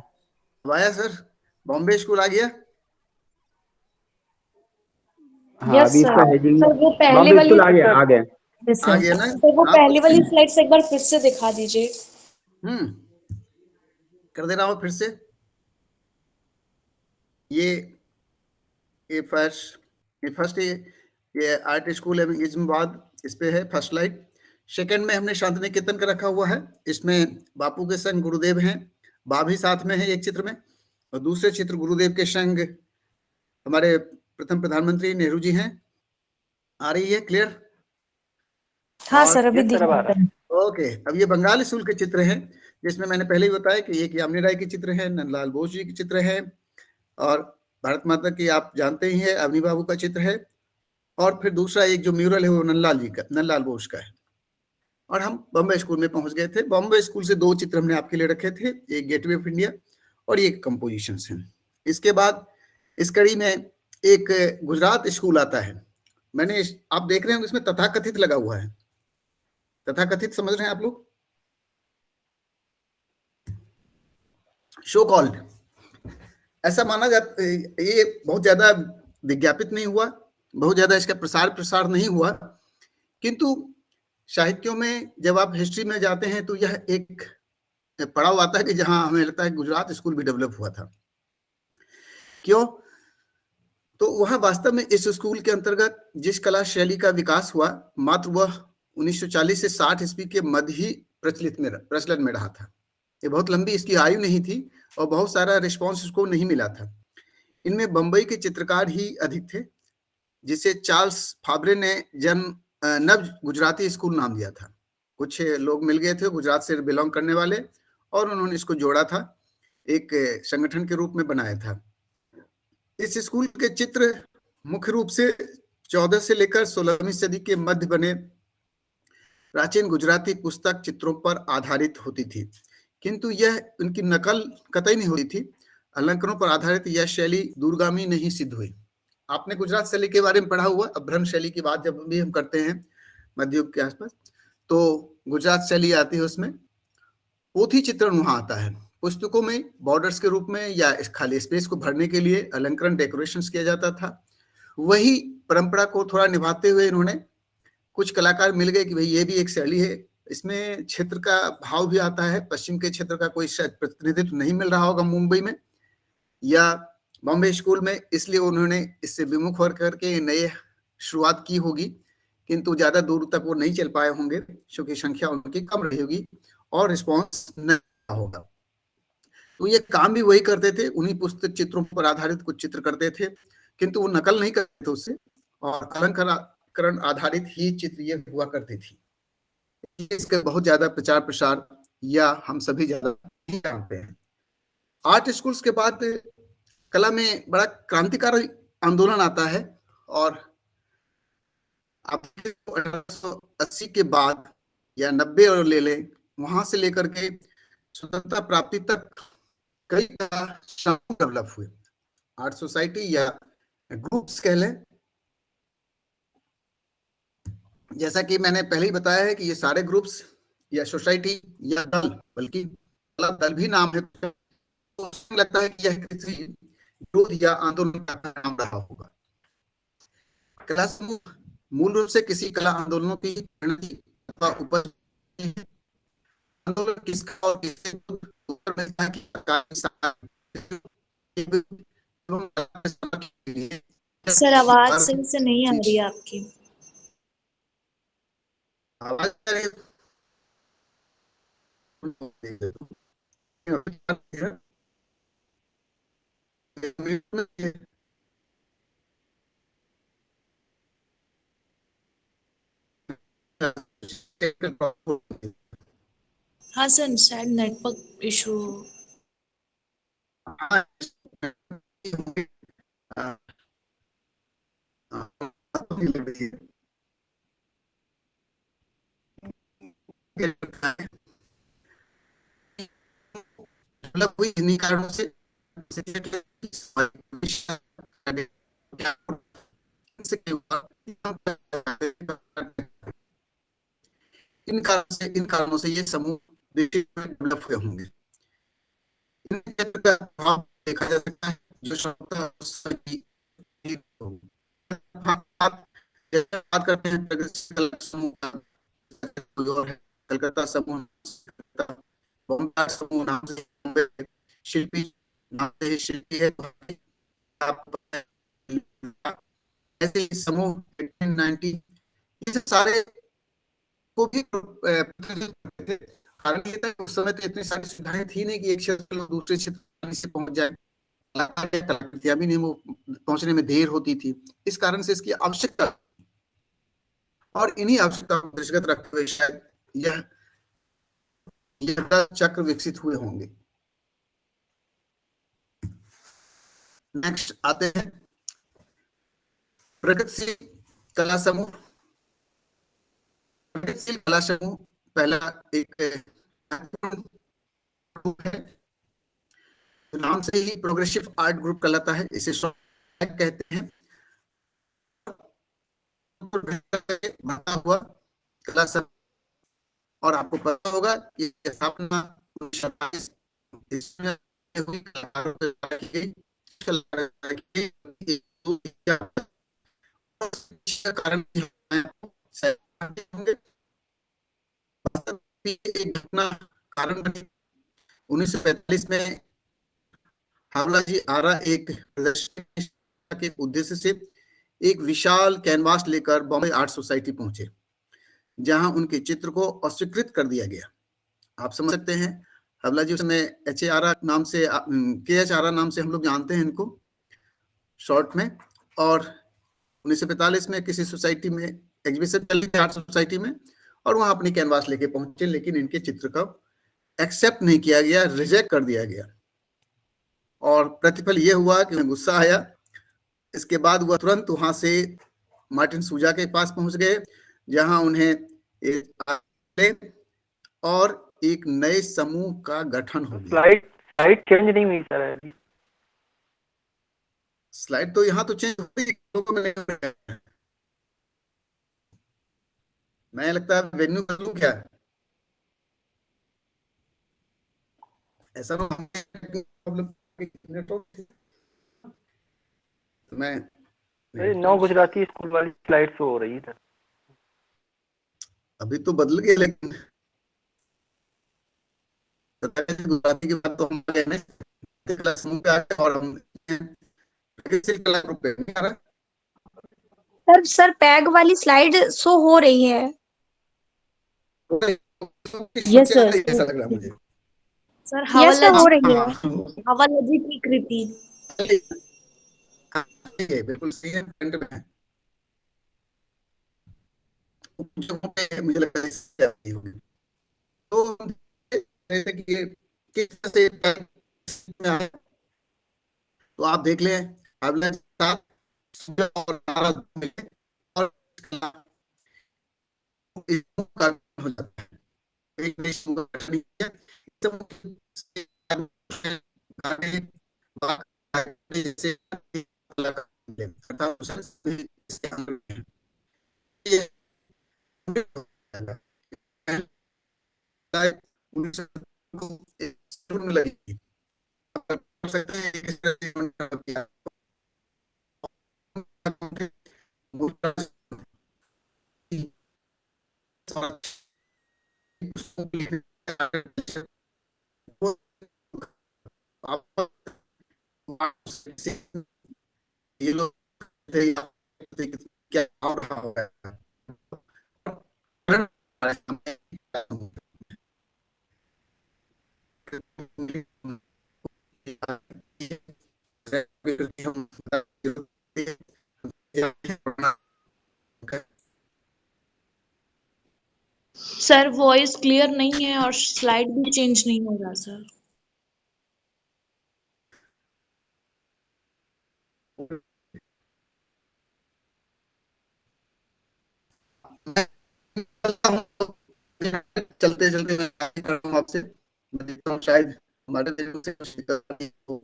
अब आया सर? बॉम्बे स्कूल आ गया? हाँ यस अभी इसका सर। हेडिंग सर वो पहले बॉम्बे वाली, स्कूल आ गया। yes, आ sir. गया ना? सर वो हाँ, पहली वाली स्लाइड्स एक बार फिर से दिखा दीजिए। कर दे रहा हूँ फिर से। ये फर्स्ट ये आर्ट स्कूल है इस्लामाबाद, इस पे है फर्स्ट स्लाइड। सेकंड में हमने शांति निकेतन का रखा हुआ है। इसमें बापू के संग गुरुदेव हैं, बा भी साथ में है एक चित्र में, और दूसरे चित्र गुरुदेव के संग हमारे प्रथम प्रधानमंत्री नेहरू जी हैं। आ रही है क्लियर? हाँ सर अभी यस सर अब आ रहा है। ओके, अब ये बंगाली स्कूल के चित्र हैं, जिसमें मैंने पहले ही बताया कि एक यामिनी राय के चित्र है, नंदलाल बोस जी के चित्र है, और भारत माता की आप जानते ही है अवनी बाबू का चित्र है, और फिर दूसरा एक जो म्यूरल है वो नंदलाल बोस का है। और हम बॉम्बे स्कूल में पहुंच गए थे। बॉम्बे स्कूल से दो चित्र हमने आपके लिए रखे थे, एक गेटवे ऑफ इंडिया और एक कंपोजिशन है। इसके बाद इस कड़ी में एक गुजरात स्कूल आता है। आप देख रहे हैं इसमें तथाकथित लगा हुआ है। तथाकथित समझ रहे हैं आप लोग? शो कॉल्ड, ऐसा माना जाता, ये बहुत ज्यादा विज्ञापित नहीं हुआ, बहुत ज्यादा इसका प्रसार नहीं हुआ, किंतु साहित्यों में जब आप हिस्ट्री में जाते हैं तो यह एक पड़ाव आता है कि जहां हमें लगता है गुजरात स्कूल भी डेवलप हुआ था। क्यों? तो वहां वास्तव में इस स्कूल के अंतर्गत जिस कला शैली का विकास हुआ, मात्र वह 1940 से 60 ईस्वी के मध्य ही प्रचलन में रहा था। ये बहुत लंबी इसकी आयु नहीं थी और बहुत सारा रिस्पॉन्स उसको नहीं मिला था। इनमें बंबई के चित्रकार ही अधिक थे, जिसे चार्ल्स फाब्रे ने नव गुजराती स्कूल नाम दिया था। कुछ लोग मिल गए थे गुजरात से बिलोंग करने वाले, और उन्होंने इसको जोड़ा था, एक संगठन के रूप में बनाया था। इस स्कूल के चित्र मुख्य रूप से 14 से लेकर 16वीं सदी के मध्य बने प्राचीन गुजराती पुस्तक चित्रों पर आधारित होती थी, किंतु यह उनकी नकल कतई नहीं होती थी। अलंकरणों पर आधारित यह शैली दूरगामी नहीं सिद्ध हुई। आपने गुजरात शैली के बारे में पढ़ा हुआ। अभ्रंश शैली की बात जब भी हम करते हैं मध्ययुग के आसपास, तो गुजरात शैली आती है, उसमें पोथी चित्रण वहां आता है। पुस्तकों में बॉर्डर्स के रूप में या इस खाली स्पेस को भरने के लिए अलंकरण डेकोरेशंस किया जाता था। वही परंपरा को थोड़ा निभाते हुए इन्होंने कुछ कलाकार मिल गए कि भाई ये भी एक शैली है, इसमें क्षेत्र का भाव भी आता है। पश्चिम के क्षेत्र का कोई शायद प्रतिनिधित्व नहीं मिल रहा होगा मुंबई में या बॉम्बे स्कूल में, इसलिए उन्होंने इससे विमुख होकर करके नए शुरुआत की होगी, किंतु ज्यादा दूर तक वो नहीं चल पाए होंगे क्योंकि संख्या उनकी कम रही होगी और रिस्पॉन्स नहीं होगा। तो ये काम भी वही करते थे, उन्हीं पुस्तक चित्रों पर आधारित कुछ चित्र करते थे, किंतु वो नकल नहीं करते थे उससे, और अलंकरण आधारित ही चित्र ये हुआ करती थी। इसका बहुत ज्यादा प्रचार प्रसार या हम सभी ज्यादा नहीं जानते हैं। आर्ट स्कूल्स के बाद कला में बड़ा क्रांतिकारी आंदोलन आता है, और आप 1880 के बाद या 90 और ले लें, वहां से लेकर के स्वतंत्रता प्राप्ति तक कई समूह डेवलप हुए, आर्ट सोसाइटी या ग्रुप्स कह लें। जैसा कि मैंने पहले ही बताया है कि ये सारे ग्रुप्स या सोसाइटी या दल, बल्कि दल भी नाम है, तो लगता है कि यह किसी विरोध या आंदोलन का नाम रहा होगा। कला समूह मूल रूप से किसी कला आंदोलनों की अथवा उपज आंदोलन किसका और किससे उत्तर मिलता है। सर आवाज सही से नहीं आ रही है आपकी। आवाज हाँ सर, शायद नेटवर्क इशू। मतलब कोई इन्हीं कारणों से इन कारणों से ये समूह डेवलप हुए होंगे। देखा जा सकता है जो बात करते हैं समूह का, कलकत्ता समूह, बॉम्बे समूह नाम से शिल्पी नाम से शिल्पी है, ऐसे समूह 1890 ये सारे को भी कारण ये था उस समय तो इतनी सारी सुविधाएं थी नहीं कि एक क्षेत्र से दूसरे क्षेत्र से पहुंच जाए, कलाकृतियां भी नहीं, वो पहुंचने में देर होती थी। इस कारण से इसकी आवश्यकता, और इन्हीं आवश्यकता को दृष्टिगत रखते हुए शायद यह चक्र विकसित हुए होंगे। नेक्स्ट आते हैं प्रगतिशील कला समूह। प्रगतिशील कला समूह पहला एक ग्रुप है, नाम से ही प्रोग्रेसिव आर्ट ग्रुप कहलाता है, इसे कहते हैं। बना हुआ कला समूह, और आपको पता होगा कि स्थापना 1927 हुई, कारण एक घटना कारण बनी। 1945 में हावला जी आरा एक प्रदर्शनी के उद्देश्य से एक विशाल कैनवास लेकर बॉम्बे आर्ट सोसाइटी पहुंचे, जहां उनके चित्र को अस्वीकृत कर दिया गया। आप समझ सकते हैं, हावला जी उसमें HARA नाम से, KHRA नाम से हम लोग जानते हैं इनको शॉर्ट में। और 1945 में किसी सोसाइटी में एग्जीबिशन चल रही थी आर्ट सोसाइटी में, और वहां अपनी कैनवास लेके पहुंचे, लेकिन इनके चित्र का एक्सेप्ट नहीं किया गया, रिजेक्ट कर दिया गया। और प्रतिफल ये हुआ कि उन्हें गुस्सा आया। इसके बाद वह तुरंत वहां से मार्टिन सूजा के पास पहुंच गए, जहां उन्हें और एक नए समूह का गठन हो गया। स्लाइड चेंज नहीं हुई सर। स्लाइड तो यहाँ तो चेंज होती है, लोगों में नहीं हो रहा है। मैं लगता है वेन्यू बदलूं क्या, ऐसा ना प्रॉब्लम नेटवर्क। तो मैं अरे 9 गुजराती स्कूल वाली स्लाइड शो हो रही है। अभी तो बदल गए, लेकिन गुजराती की बात तो हम गए ना क्लास में आके, और हम किसी क्लास में नहीं आ रहा। सर पैग वाली स्लाइड शो हो रही है। Yes, sir. ऐसा लग रहा है मुझे। सर यस सर, हो हवालजी रही है। हवालजी की कृति। हाँ, ठीक है, बिल्कुल सही है, फ्रंट में है। मुझे लगता है इससे आती होगी। तो जैसे कि ये किस तरह से में आए, तो आप देख लें, अगले साथ और नाराज मिले और हो जाता है। एक देश को गठन किया, एकदम से गाने, बात, जैसे इसके अंदर ये लगी सकते हैं किस तरह से किया। ये लोग क्या हो रहा होगा, सर वॉइस क्लियर नहीं है और स्लाइड भी चेंज नहीं हो रहा सर। चलते चलते मैं बात कर रहा हूँ आपसे, मैं देखता हूँ शायद हमारे देश से कुछ दिक्कत नहीं हो।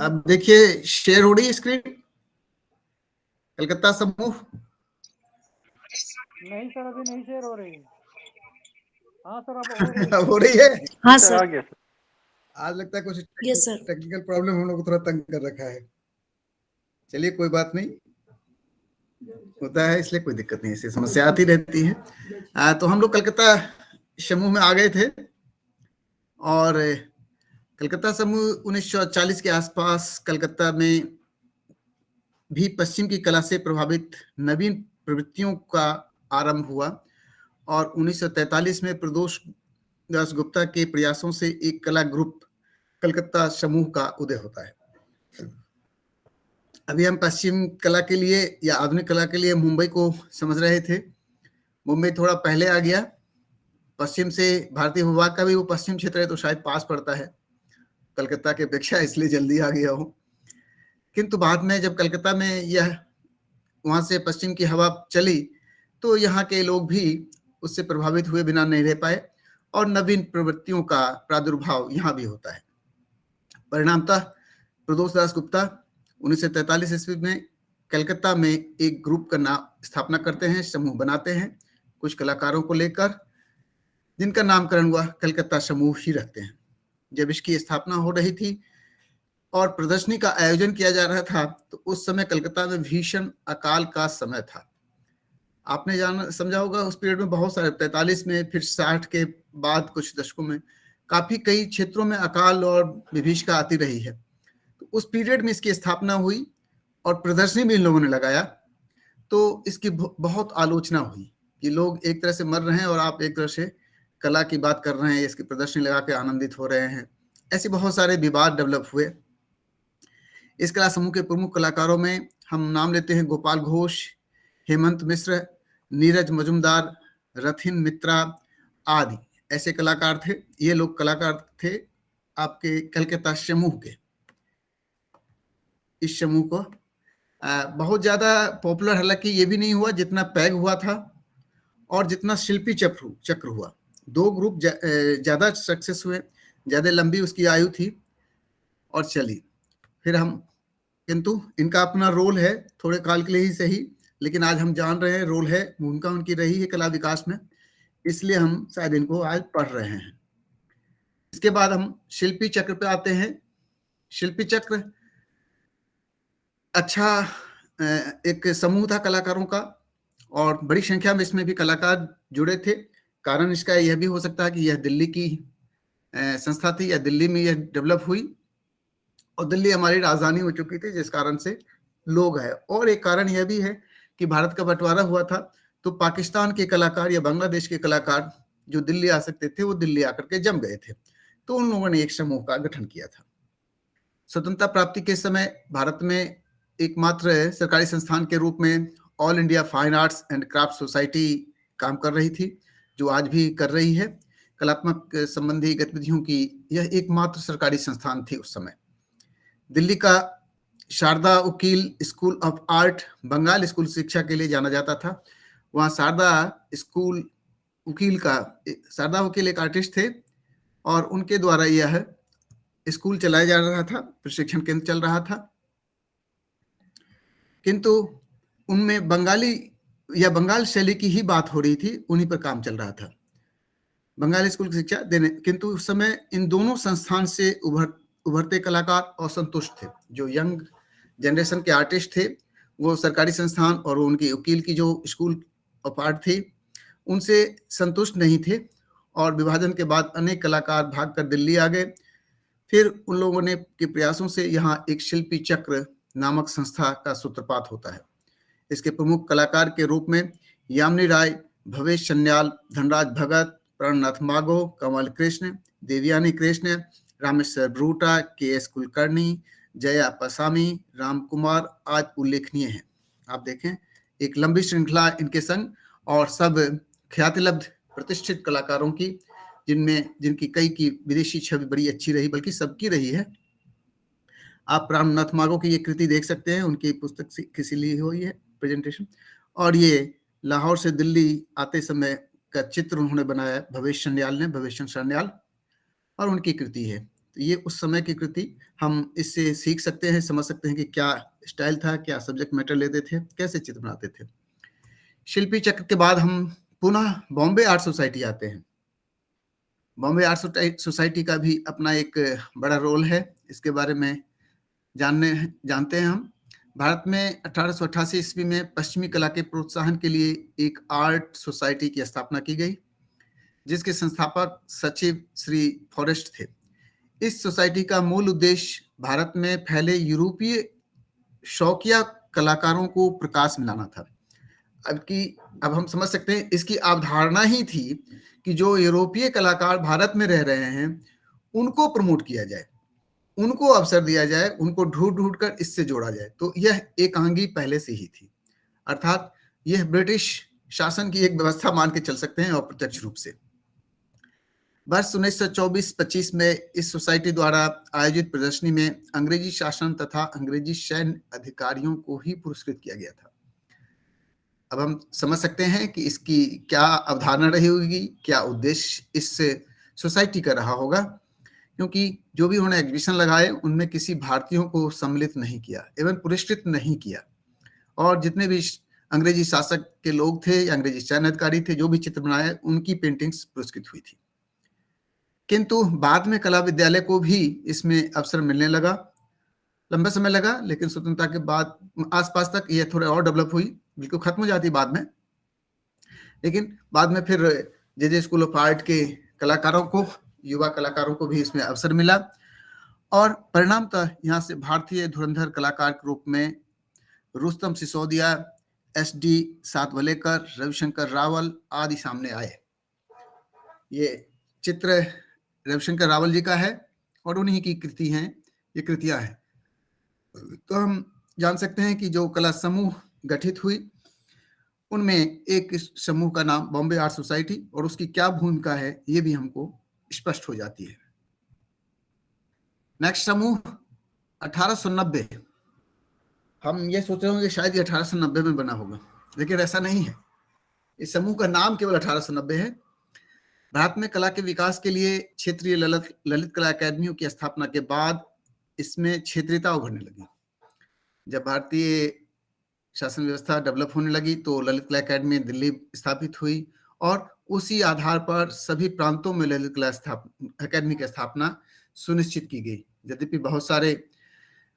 अब देखिए शेयर हो रही है स्क्रीन कलकत्ता समूह। नहीं सर, अभी नहीं शेयर हो रही है। हाँ सर, अब अब हो रही है। हाँ सर आ सर। गया सर। आज लगता है कुछ यस सर। टेक्निकल प्रॉब्लम हम लोग को थोड़ा तंग कर रखा है। चलिए कोई बात नहीं, होता है, इसलिए कोई दिक्कत नहीं, ऐसी समस्या आती रहती है। तो हम लोग कलकत्ता समूह में आ गए थे और कलकत्ता समूह 1940 के आसपास कलकत्ता में भी पश्चिम की कला से प्रभावित नवीन प्रवृत्तियों का आरंभ हुआ और 1943 में प्रदोष दास गुप्ता के प्रयासों से एक कला ग्रुप कलकत्ता समूह का उदय होता है। अभी हम पश्चिम कला के लिए या आधुनिक कला के लिए मुंबई को समझ रहे थे। मुंबई थोड़ा पहले आ गया, पश्चिम से भारतीय भूभाग का भी वो पश्चिम क्षेत्र है तो शायद पास पड़ता है कलकत्ता के अपेक्षा, इसलिए जल्दी आ गया हो। किंतु बाद में जब कलकत्ता में यह वहां से पश्चिम की हवा चली तो यहाँ के लोग भी उससे प्रभावित हुए बिना नहीं रह पाए और नवीन प्रवृत्तियों का प्रादुर्भाव यहाँ भी होता है। परिणामतः प्रदोष दास गुप्ता 1943 ईस्वी में कलकत्ता में एक ग्रुप का स्थापना करते हैं, समूह बनाते हैं कुछ कलाकारों को लेकर, जिनका नामकरण हुआ कलकत्ता समूह ही रखते हैं। जब इसकी स्थापना हो रही थी और प्रदर्शनी का आयोजन किया जा रहा था तो उस समय कलकत्ता में भीषण अकाल का समय था। आपने समझा होगा उस पीरियड में बहुत सारे 43 में फिर 60 के बाद कुछ दशकों में काफी कई क्षेत्रों में अकाल और विभीषिका आती रही है। तो उस पीरियड में इसकी स्थापना हुई और प्रदर्शनी भी इन लोगों ने लगाया तो इसकी बहुत आलोचना हुई कि लोग एक तरह से मर रहे हैं और आप एक तरह से कला की बात कर रहे हैं, इसकी प्रदर्शनी लगा के आनंदित हो रहे हैं। ऐसे बहुत सारे विवाद डेवलप हुए। इस कला समूह के प्रमुख कलाकारों में हम नाम लेते हैं गोपाल घोष, हेमंत मिश्र, नीरज मजुमदार, रथिन मित्रा आदि ऐसे कलाकार थे। ये लोग कलाकार थे आपके कलकत्ता समूह के। इस समूह को बहुत ज्यादा पॉपुलर हालांकि ये भी नहीं हुआ जितना पैग हुआ था और जितना शिल्पी चक्र हुआ। दो ग्रुप ज्यादा सक्सेस हुए, ज्यादा लंबी उसकी आयु थी और चली। फिर हम किंतु इनका अपना रोल है, थोड़े काल के लिए ही सही, लेकिन आज हम जान रहे हैं रोल है, भूमिका उनकी रही है कला विकास में, इसलिए हम शायद इनको आज पढ़ रहे हैं। इसके बाद हम शिल्पी चक्र पे आते हैं। शिल्पी चक्र अच्छा एक समूह था कलाकारों का और बड़ी संख्या में इसमें भी कलाकार जुड़े थे। कारण इसका यह भी हो सकता है कि यह दिल्ली की संस्था थी या दिल्ली में यह डेवलप हुई और दिल्ली हमारी राजधानी हो चुकी थी जिस कारण से लोग हैं। और एक कारण यह भी है कि भारत का बंटवारा हुआ था तो पाकिस्तान के कलाकार या बांग्लादेश के कलाकार जो दिल्ली आ सकते थे वो दिल्ली आकर के जम गए थे, तो उन लोगों ने एक समूह का गठन किया था। स्वतंत्रता प्राप्ति के समय भारत में एकमात्र सरकारी संस्थान के रूप में all India fine arts and craft society काम कर रही थी, जो आज भी कर रही है। कलात्मक संबंधी गतिविधियों की यह एकमात्र सरकारी संस्थान थी उस समय। दिल्ली का Sharda Ukil school of art Bengal school शिक्षा के लिए जाना जाता था। वहाँ शारदा वकील एक आर्टिस्ट थे और उनके द्वारा यह स्कूल चलाया जा रहा था, प्रशिक्षण केंद्र चल रहा था। किंतु उनमें बंगाली या बंगाल शैली की ही बात हो रही थी, उन्हीं पर काम चल रहा था, बंगाली स्कूल की शिक्षा देने। किंतु उस समय इन दोनों संस्थान से उभरते कलाकार असंतुष्ट थे। जो यंग जनरेशन के आर्टिस्ट थे वो सरकारी संस्थान और उनकी वकील की जो स्कूल ऑफ आर्ट थी उनसे संतुष्ट नहीं थे और विभाजन के बाद अनेक कलाकार भागकर दिल्ली आ गए। फिर उन लोगों ने के प्रयासों से यहाँ एक शिल्पी चक्र नामक संस्था का सूत्रपात होता है। इसके प्रमुख कलाकार के रूप में यामिनी राय, भवेश सन्याल, धनराज भगत, प्राणनाथ मागो, कमल कृष्ण, देवयानी कृष्ण, रामेश्वर ब्रूटा, के.एस. कुलकर्णी, जया पसामी, राम कुमार आज उल्लेखनीय हैं। आप देखें एक लंबी श्रृंखला इनके संग और सब ख्यातिलब्ध प्रतिष्ठित कलाकारों की, जिनकी कई की विदेशी छवि बड़ी अच्छी रही, बल्कि सबकी रही है। आप रामनाथ मागो की ये कृति देख सकते हैं, उनकी पुस्तक किसी ली हुई है प्रेजेंटेशन। और ये लाहौर से दिल्ली आते समय का चित्र उन्होंने बनाया भवेश सान्याल, और उनकी कृति है। तो ये उस समय की कृति, हम इससे सीख सकते हैं, समझ सकते हैं कि क्या स्टाइल था, क्या सब्जेक्ट मैटर लेते थे, कैसे चित्र बनाते थे। शिल्पी चक्र के बाद हम पुनः बॉम्बे आर्ट सोसाइटी आते हैं। बॉम्बे आर्ट सोसाइटी का भी अपना एक बड़ा रोल है, इसके बारे में जानते हैं हम। भारत में 1888 ईस्वी में पश्चिमी कला के प्रोत्साहन के लिए एक आर्ट सोसाइटी की स्थापना की गई, जिसके संस्थापक सचिव श्री फॉरेस्ट थे। इस सोसाइटी का मूल उद्देश्य भारत में फैले यूरोपीय शौकिया कलाकारों को प्रकाश में लाना था। अब हम समझ सकते हैं, इसकी अवधारणा ही थी कि जो यूरोपीय कलाकार भारत में रह रहे हैं उनको प्रमोट किया जाए, उनको अवसर दिया जाए, उनको ढूंढ कर इससे जोड़ा जाए। तो यह एकांगी पहले से ही थी, अर्थात यह ब्रिटिश शासन की एक व्यवस्था मान के चल सकते हैं अप्रत्यक्ष रूप से। वर्ष 1924-25 में इस सोसाइटी द्वारा आयोजित प्रदर्शनी में अंग्रेजी शासन तथा अंग्रेजी सैन्य अधिकारियों को ही पुरस्कृत किया गया था। अब हम समझ सकते हैं कि इसकी क्या अवधारणा रही होगी, क्या उद्देश्य इस सोसाइटी का रहा होगा, क्योंकि जो भी उन्होंने एग्जीबिशन लगाए उनमें किसी भारतीयों को सम्मिलित नहीं किया, एवं पुरस्कृत नहीं किया। और जितने भी अंग्रेजी शासक के लोग थे या अंग्रेजी सैन्य अधिकारी थे, जो भी चित्र बनाए, उनकी पेंटिंग्स पुरस्कृत हुई थी। किंतु बाद में कला विद्यालय को भी इसमें अवसर मिलने लगा। लंबा समय लगा, लेकिन स्वतंत्रता के बाद आसपास तक यह थोड़ा और डेवलप हुई, बिल्कुल खत्म हो जाती बाद में। लेकिन बाद में फिर जे स्कूल ऑफ आर्ट के कलाकारों को, युवा कलाकारों को भी इसमें अवसर मिला, और परिणामतः यहाँ से भारतीय धुरंधर कलाकार के रूप में रुस्तम सिसोदिया, SD सातवलेकर, रविशंकर रावल आदि सामने आए। ये चित्र रविशंकर रावल जी का है और उन्हीं की कृति हैं, ये कृतियां हैं। तो हम जान सकते हैं कि जो कला समूह गठित हुई उनमें एक समूह का नाम बॉम्बे आर्ट सोसाइटी, और उसकी क्या भूमिका है ये भी हमको स्पष्ट हो जाती है। नेक्स्ट समूह 1890। हम ये सोच रहे होंगे शायद ये 1890 में बना होगा, लेकिन ऐसा नहीं है। इस समूह का नाम केवल 1890 है। भारत में कला के विकास के लिए क्षेत्रीय ललित कला अकादमियों की स्थापना के बाद इसमें क्षेत्रीयता उभरने लगी। जब भारतीय शासन व्यवस्था डेवलप होने लगी तो ललित कला अकादमी दिल्ली स्थापित हुई, और उसी आधार पर सभी प्रांतों में ललित कला अकादमी की स्थापना सुनिश्चित की गई। यद्यपि बहुत सारे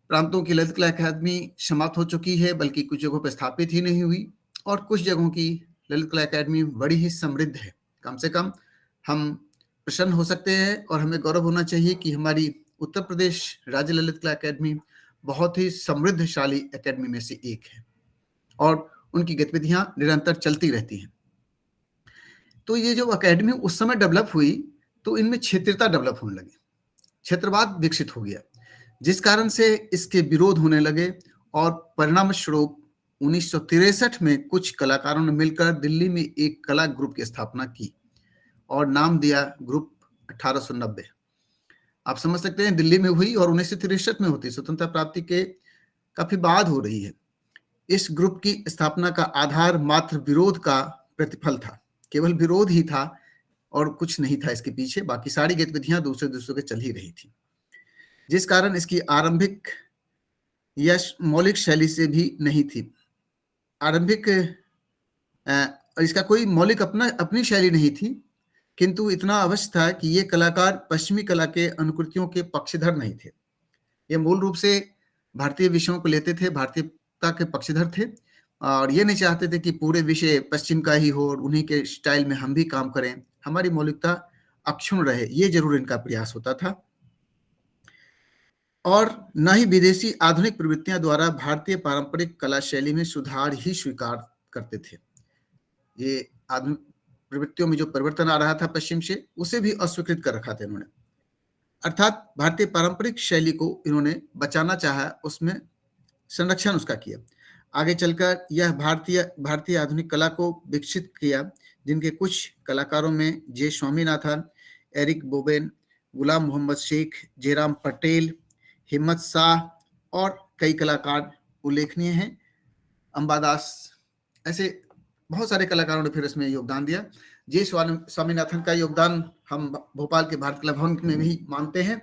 प्रांतों की ललित कला अकादमी समाप्त हो चुकी है, बल्कि कुछ जगहों पर स्थापित ही नहीं हुई, और कुछ जगहों की ललित कला अकादमी बड़ी ही समृद्ध है। कम से कम हम प्रसन्न हो सकते हैं और हमें गौरव होना चाहिए कि हमारी उत्तर प्रदेश राज्य ललित कला अकादमी बहुत ही समृद्धशाली अकादमी में से एक है, और उनकी गतिविधियां निरंतर चलती रहती हैं। तो ये जो अकादमी उस समय डेवलप हुई तो इनमें क्षेत्रीयता डेवलप होने लगी, क्षेत्रवाद विकसित हो गया, जिस कारण से इसके विरोध होने लगे, और परिणाम स्वरूप 1963 में कुछ कलाकारों ने मिलकर दिल्ली में एक कला ग्रुप की स्थापना की और नाम दिया ग्रुप 1890। आप समझ सकते हैं दिल्ली में हुई और 1963 में होती, स्वतंत्रता प्राप्ति के काफी बाद हो रही है। इस ग्रुप की स्थापना का आधार मात्र विरोध का प्रतिफल था, केवल विरोध ही था और कुछ नहीं था इसके पीछे। बाकी सारी गतिविधियां दूसरे के चल ही रही थी, जिस कारण इसकी आरंभिक यश मौलिक शैली से भी नहीं थी। आरंभिक इसका कोई मौलिक अपनी शैली नहीं थी, किंतु इतना अवश्य था कि ये कलाकार पश्चिमी कला के अनुकृतियों के पक्षधर नहीं थे। ये मूल रूप से भारतीय विषयों को लेते थे, भारतीयता के पक्षधर थे, और ये नहीं चाहते थे कि पूरे विषय पश्चिम का ही हो और उन्हीं के स्टाइल में हम भी काम करें, हमारी मौलिकता अक्षुण्ण रहे, ये जरूर इनका प्रयास होता था। और न ही विदेशी आधुनिक प्रवृत्तियां द्वारा भारतीय पारंपरिक कला शैली में सुधार ही स्वीकार करते थे। ये आधुनिक प्रवृत्तियों में जो परिवर्तन आ रहा था पश्चिम से, उसे भी अस्वीकृत कर रखा था इन्होंने। अर्थात भारतीय पारंपरिक शैली को इन्होंने बचाना चाहा, उसमें संरक्षण उसका किया। आगे चलकर यह भारतीय आधुनिक कला को विकसित किया, जिनके कुछ कलाकारों में जे स्वामीनाथन, एरिक बोबेन, गुलाम मोहम्मद शेख, जयराम पटेल, हिम्मत शाह और कई कलाकार उल्लेखनीय हैं, अंबादास, ऐसे बहुत सारे कलाकारों ने फिर इसमें योगदान दिया। जे स्वामीनाथन का योगदान हम भोपाल के भारत कला भवन में भी मानते हैं।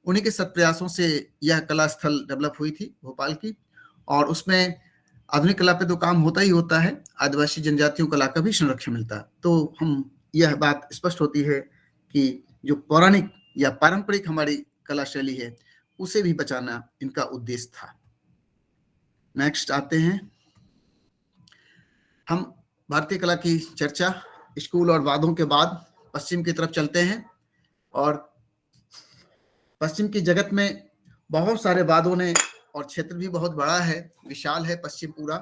उन्हीं के सत प्रयासों से यह कला स्थल डेवलप हुई थी भोपाल की, और उसमें आधुनिक कला पे तो काम होता ही होता है, आदिवासी जनजातियों कला का भी संरक्षण मिलता है। तो हम यह बात स्पष्ट होती है कि जो पौराणिक या पारंपरिक हमारी कला शैली है उसे भी बचाना इनका उद्देश्य था। नेक्स्ट आते हैं हम भारतीय कला की चर्चा स्कूल और वादों के बाद पश्चिम की तरफ चलते हैं। और पश्चिम की जगत में बहुत सारे वादों ने, और क्षेत्र भी बहुत बड़ा है, विशाल है पश्चिम पूरा,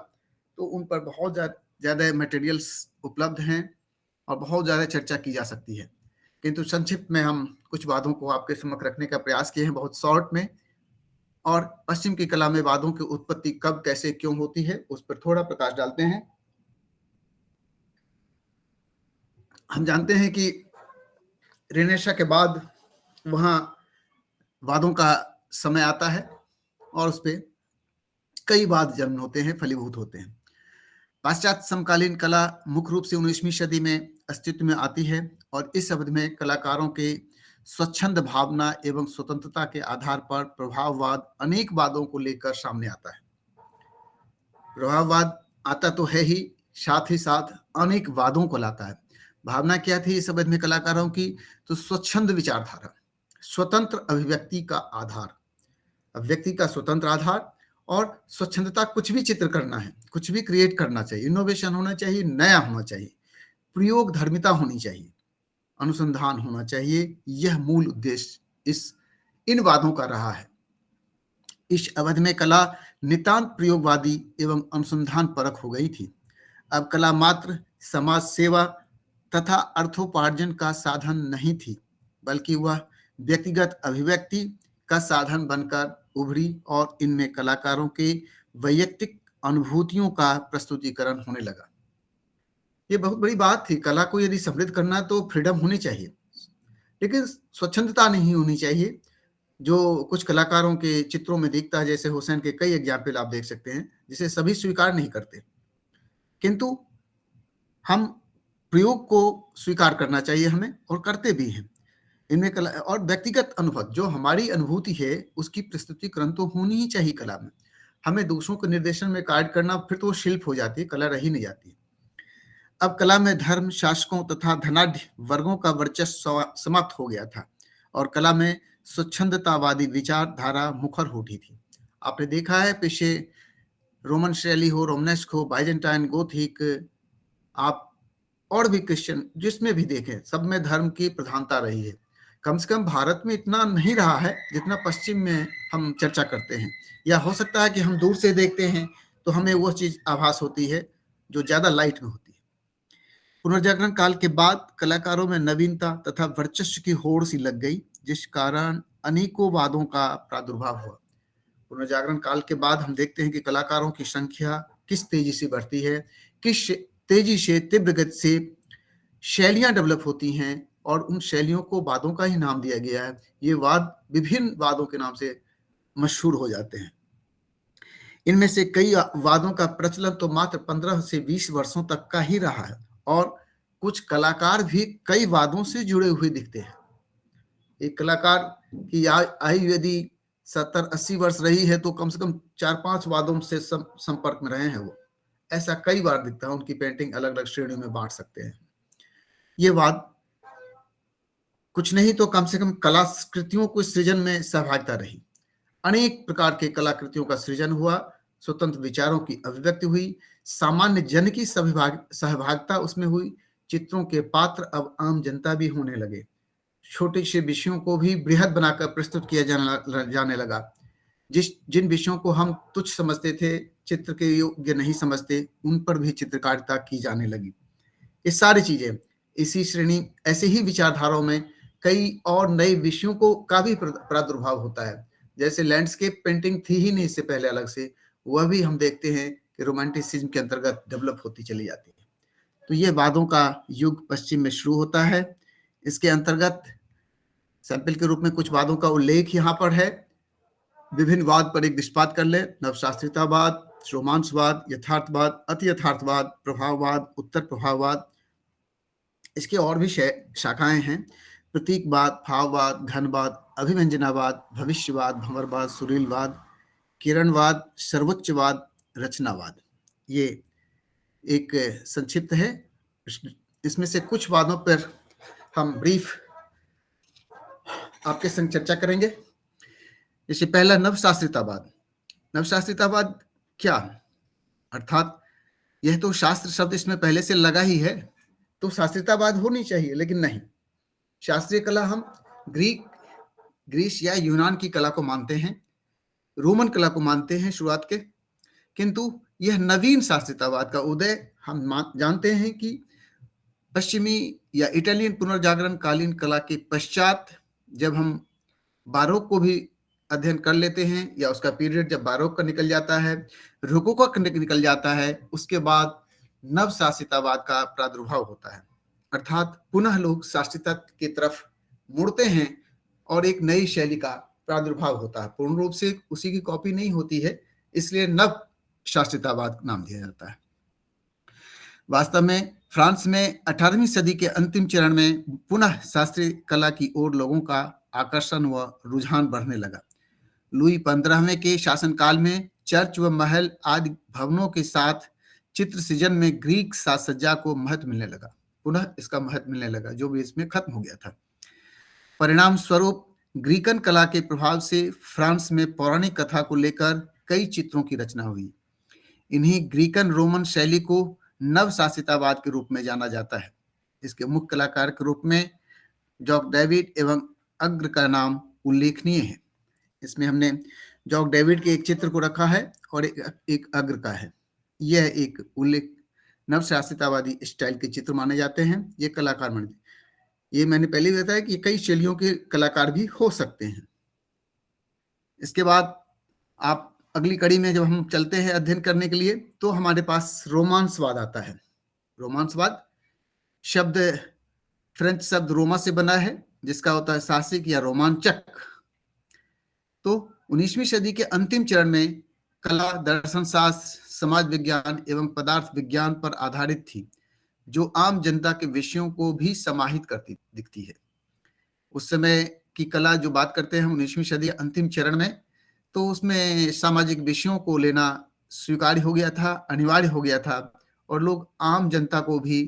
तो उन पर बहुत ज्यादा मटेरियल्स उपलब्ध हैं और बहुत ज्यादा चर्चा की जा सकती है। किंतु संक्षिप्त में हम कुछ वादों को आपके समक्ष रखने का प्रयास किए हैं, बहुत शॉर्ट में, और पश्चिम की कला में वादों की उत्पत्ति कब, कैसे, क्यों होती है उस पर थोड़ा प्रकाश डालते हैं। हम जानते हैं कि रेनेसां के बाद वहां वादों का समय आता है और उस पर कई वाद जन्म होते हैं, फलीभूत होते हैं। पाश्चात्य समकालीन कला मुख्य रूप से 19वीं सदी में अस्तित्व में आती है, और इस अवधि में कलाकारों के स्वच्छंद भावना एवं स्वतंत्रता के आधार पर प्रभाववाद अनेक वादों को लेकर सामने आता है। प्रभाववाद आता तो है ही, साथ अनेक वादों को लाता है। भावना क्या थी इस अवधि में कलाकारों की? तो स्वच्छंद विचारधारा, स्वतंत्र अभिव्यक्ति का आधार, अभिव्यक्ति का स्वतंत्र आधार, और स्वच्छंदता, कुछ भी चित्र करना है, कुछ भी क्रिएट करना चाहिए, इनोवेशन होना चाहिए, नया होना चाहिए, प्रयोग धर्मिता होनी चाहिए, अनुसंधान होना चाहिए। यह मूल उद्देश्य इन वादों का रहा है। इस अवधि में कला नितांत प्रयोगवादी एवं अनुसंधान परक हो गई थी। अब कला मात्र समाज सेवा तथा अर्थोपार्जन का साधन नहीं थी, बल्कि वह व्यक्तिगत अभिव्यक्ति का साधन बनकर उभरी, और इनमें कलाकारों के वैयक्तिक अनुभूतियों का प्रस्तुतिकरण होने लगा। ये बहुत बड़ी बात थी। कला को यदि समृद्ध करना तो फ्रीडम होनी चाहिए, लेकिन स्वच्छंदता नहीं होनी चाहिए, जो कुछ कलाकारों के चित्रों में दिखता है। जैसे हुसैन के कई एग्जाम्पल आप देख सकते हैं, जिसे सभी स्वीकार नहीं करते, किंतु हम प्रयोग को स्वीकार करना चाहिए हमें, और करते भी हैं। इनमें कला और व्यक्तिगत अनुभव, जो हमारी अनुभूति है उसकी प्रस्तुतिकरण तो होनी ही चाहिए कला में। हमें दूसरों के निर्देशन में कार्य करना, फिर तो वो शिल्प हो जाती है, कला रही नहीं जाती। अब कला में धर्म, शासकों तथा धनाढ्य वर्गों का वर्चस्व समाप्त हो गया था, और कला में स्वच्छंदतावादी विचारधारा मुखर हो उठी थी। आपने देखा है पीछे रोमन शैली हो, रोमनेस्क हो, बाइजेंटाइन, गोथिक, आप और भी क्रिश्चियन जिसमें भी देखें, सब में धर्म की प्रधानता रही है। कम से कम भारत में इतना नहीं रहा है जितना पश्चिम में हम चर्चा करते हैं, या हो सकता है कि हम दूर से देखते हैं तो हमें वो चीज आभास होती है जो ज्यादा लाइट में होती है। पुनर्जागरण काल के बाद कलाकारों में नवीनता तथा वर्चस्व की होड़ सी लग गई, जिस कारण अनेकों वादों का प्रादुर्भाव हुआ। पुनर्जागरण काल के बाद हम देखते हैं कि कलाकारों की संख्या किस तेजी से बढ़ती है, किस तेजी से, तीव्र गति से शैलियां डेवलप होती हैं, और उन शैलियों को वादों का ही नाम दिया गया है। ये वाद विभिन्न वादों के नाम से मशहूर हो जाते हैं। इनमें से कई वादों का प्रचलन तो मात्र 15 से 20 वर्षों तक का ही रहा है, और कुछ कलाकार भी कई वादों से जुड़े हुए दिखते हैं। एक कलाकार की आयु यदि 70-80 वर्ष रही है तो कम से कम 4-5 वादों से संपर्क में रहे हैं वो। ऐसा कई बार दिखता है। उनकी पेंटिंग अलग अलग श्रेणियों में बांट सकते हैं। ये वाद कुछ नहीं तो कम से कम कलाकृतियों को सृजन में सहभागिता रही। अनेक प्रकार के कलाकृतियों का सृजन हुआ, स्वतंत्र विचारों की अभिव्यक्ति हुई, सामान्य जन की सहभागिता उसमें हुई। चित्रों के पात्र अब आम जनता भी होने लगे। छोटे से विषयों को भी बृहद बनाकर प्रस्तुत किया जाने लगा। जिन विषयों को हम तुच्छ समझते थे, चित्र के योग्य नहीं समझते, उन पर भी चित्रकारिता की जाने लगी। ये सारी चीजें इसी श्रेणी, ऐसे ही विचारधाराओं में कई और नए विषयों को का भी प्रादुर्भाव होता है। जैसे लैंडस्केप पेंटिंग थी ही नहीं इससे पहले अलग से, वह भी हम देखते हैं कि रोमांटिसिज्म के अंतर्गत डेवलप होती चली जाती है। तो ये वादों का युग पश्चिम में शुरू होता है। इसके अंतर्गत सैंपल के रूप में कुछ वादों का उल्लेख यहाँ पर है। विभिन्न वाद पर एक दृष्टिपात कर ले। नवशास्त्रीयतावाद, रोमांसवाद, यथार्थवाद, अति यथार्थवाद, प्रभाववाद, उत्तर प्रभाववाद। इसके और भी शाखाएं हैं, प्रतीकवाद, भाववाद, घनवाद, अभिव्यंजनावाद, भविष्यवाद, भंवरवाद, सुरीलवाद, किरणवाद, सर्वोच्चवाद, रचनावाद। ये एक संक्षिप्त है। इसमें से कुछ वादों पर हम ब्रीफ आपके संग चर्चा करेंगे। जैसे पहला नवशास्त्रीयतावाद। नवशास्त्रीयतावाद क्या, अर्थात यह तो शास्त्र शब्द इसमें पहले से लगा ही है, तो शास्त्रीयतावाद होनी चाहिए, लेकिन नहीं। शास्त्रीय कला हम ग्रीस या यूनान की कला को मानते हैं, रोमन कला को मानते हैं शुरुआत के, किंतु यह नवीन शास्त्रीयतावाद का उदय हम जानते हैं कि पश्चिमी या इटालियन पुनर्जागरण कालीन कला के पश्चात, जब हम बारोक को भी अध्ययन कर लेते हैं, या उसका पीरियड जब बारोक का निकल जाता है, रोकोको का निकल जाता है, उसके बाद नव शास्त्रीयतावाद का प्रादुर्भाव होता है। अर्थात पुनः लोग शास्त्रीयता की तरफ मुड़ते हैं और एक नई शैली का प्रादुर्भाव होता है। पूर्ण रूप से उसी की कॉपी नहीं होती है, इसलिए नव शास्त्रीयतावाद नाम दिया जाता है। वास्तव में फ्रांस में 18वीं सदी के अंतिम चरण में पुनः शास्त्रीय कला की ओर लोगों का आकर्षण व रुझान बढ़ने लगा। लुई 15वें के शासनकाल में चर्च व महल आदि भवनों के साथ चित्र सृजन में ग्रीक साज सज्जा को महत्व मिलने लगा, पुनः इसका महत्व मिलने लगा, जो भी इसमें खत्म हो गया था। परिणाम स्वरूप ग्रीकन कला के प्रभाव से फ्रांस में पौराणिक कथा को लेकर कई चित्रों की रचना हुई। इन्हीं ग्रीकन रोमन शैली को नव शास्त्रीयतावाद के रूप में जाना जाता है। इसके मुख्य कलाकार के रूप में जॉक डेविड एवं अग्र का नाम उल्लेखनीय है। इसमें हमने जॉक डेविड के एक चित्र को रखा है और एक अग्र का है। यह एक उल्लेख नव शास्त्रीयतावादी स्टाइल के चित्र माने जाते हैं। ये कलाकार माने, ये मैंने पहले भी बताया कि कई शैलियों के कलाकार भी हो सकते हैं। इसके बाद आप अगली कड़ी में जब हम चलते हैं अध्ययन करने के लिए, तो हमारे पास रोमांसवाद आता है। रोमांसवाद शब्द फ्रेंच शब्द रोमा से बना है, जिसका होता है साहसिक या रोमांचक। तो 19वीं सदी के अंतिम चरण में कला दर्शन शास्त्र, समाज विज्ञान एवं पदार्थ विज्ञान पर आधारित थी, जो आम जनता के विषयों को भी समाहित करती दिखती है। उस समय की कला जो बात करते हैं 19वीं सदी अंतिम चरण में, तो उसमें सामाजिक विषयों को लेना स्वीकार्य हो गया था, अनिवार्य हो गया था, और लोग आम जनता को भी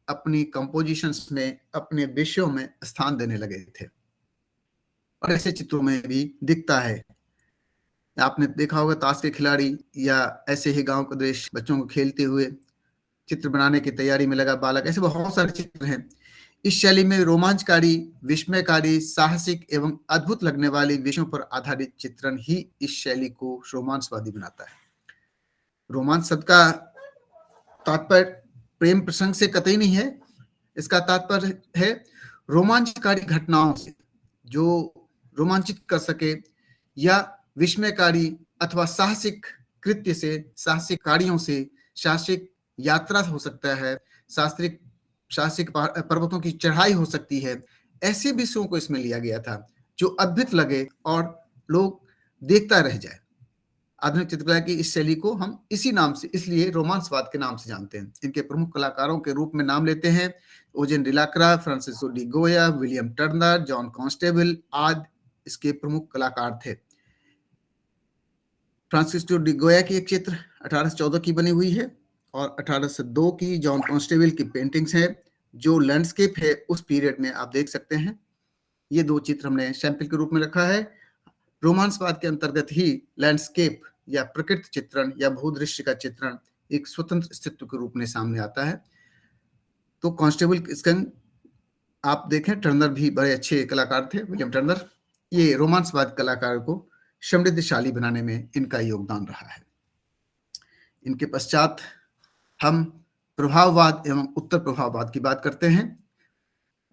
अपनी कंपोजिशंस में, अपने विषयों में स्थान देने लगे थे। और ऐसे चित्रों में भी दिखता है। आपने देखा होगा ताश के खिलाड़ी या ऐसे ही गांव का दृश्य, बच्चों को खेलते हुए चित्र बनाने की तैयारी में लगा बालक, ऐसे बहुत सारे चित्र हैं। इस शैली में रोमांचकारी, विस्मयकारी, साहसिक एवं अद्भुत लगने वाले विषयों पर आधारित चित्रण ही इस शैली को रोमांसवादी बनाता है। रोमांस शब्द का तात्पर्य प्रेम प्रसंग से कतई नहीं है। इसका तात्पर्य है रोमांचकारी घटनाओं से जो रोमांचित कर सके, या विस्मयकारी अथवा साहसिक कृत्य से, साहसिक कार्यों से, साहसिक यात्रा हो सकता है, साहसिक पर्वतों की चढ़ाई हो सकती है। ऐसे विषयों को इसमें लिया गया था जो अद्भुत लगे और लोग देखता रह जाए। आधुनिक चित्रकला की इस शैली को हम इसी नाम से, इसलिए रोमांसवाद के नाम से जानते हैं। इनके प्रमुख कलाकारों के रूप में नाम लेते हैं ओजेन डिलाक्रा, फ्रांसिस्को डी गोया, विलियम टर्नर, जॉन कॉन्स्टेबल आदि इसके प्रमुख कलाकार थे। फ्रांसिस्को डी गोया की एक चित्र 1814 की बनी हुई है, और 1802 की जॉन कॉन्स्टेबल की पेंटिंग्स है, जो लैंडस्केप है उस पीरियड में आप देख सकते हैं। ये दो चित्र हमने सैंपल के रूप में रखा है। रोमांसवाद के अंतर्गत ही लैंडस्केप या प्रकृति चित्रण या भूदृश्य का चित्रण एक स्वतंत्र अस्तित्व के रूप में सामने आता है। तो कॉन्स्टेबल स्कंग आप देखें, टर्नर भी बड़े अच्छे कलाकार थे, विलियम टर्नर। ये रोमांसवाद कलाकार को समृद्धशाली बनाने में इनका योगदान रहा है। इनके पश्चात हम प्रभाववाद एवं उत्तर प्रभाववाद की बात करते हैं।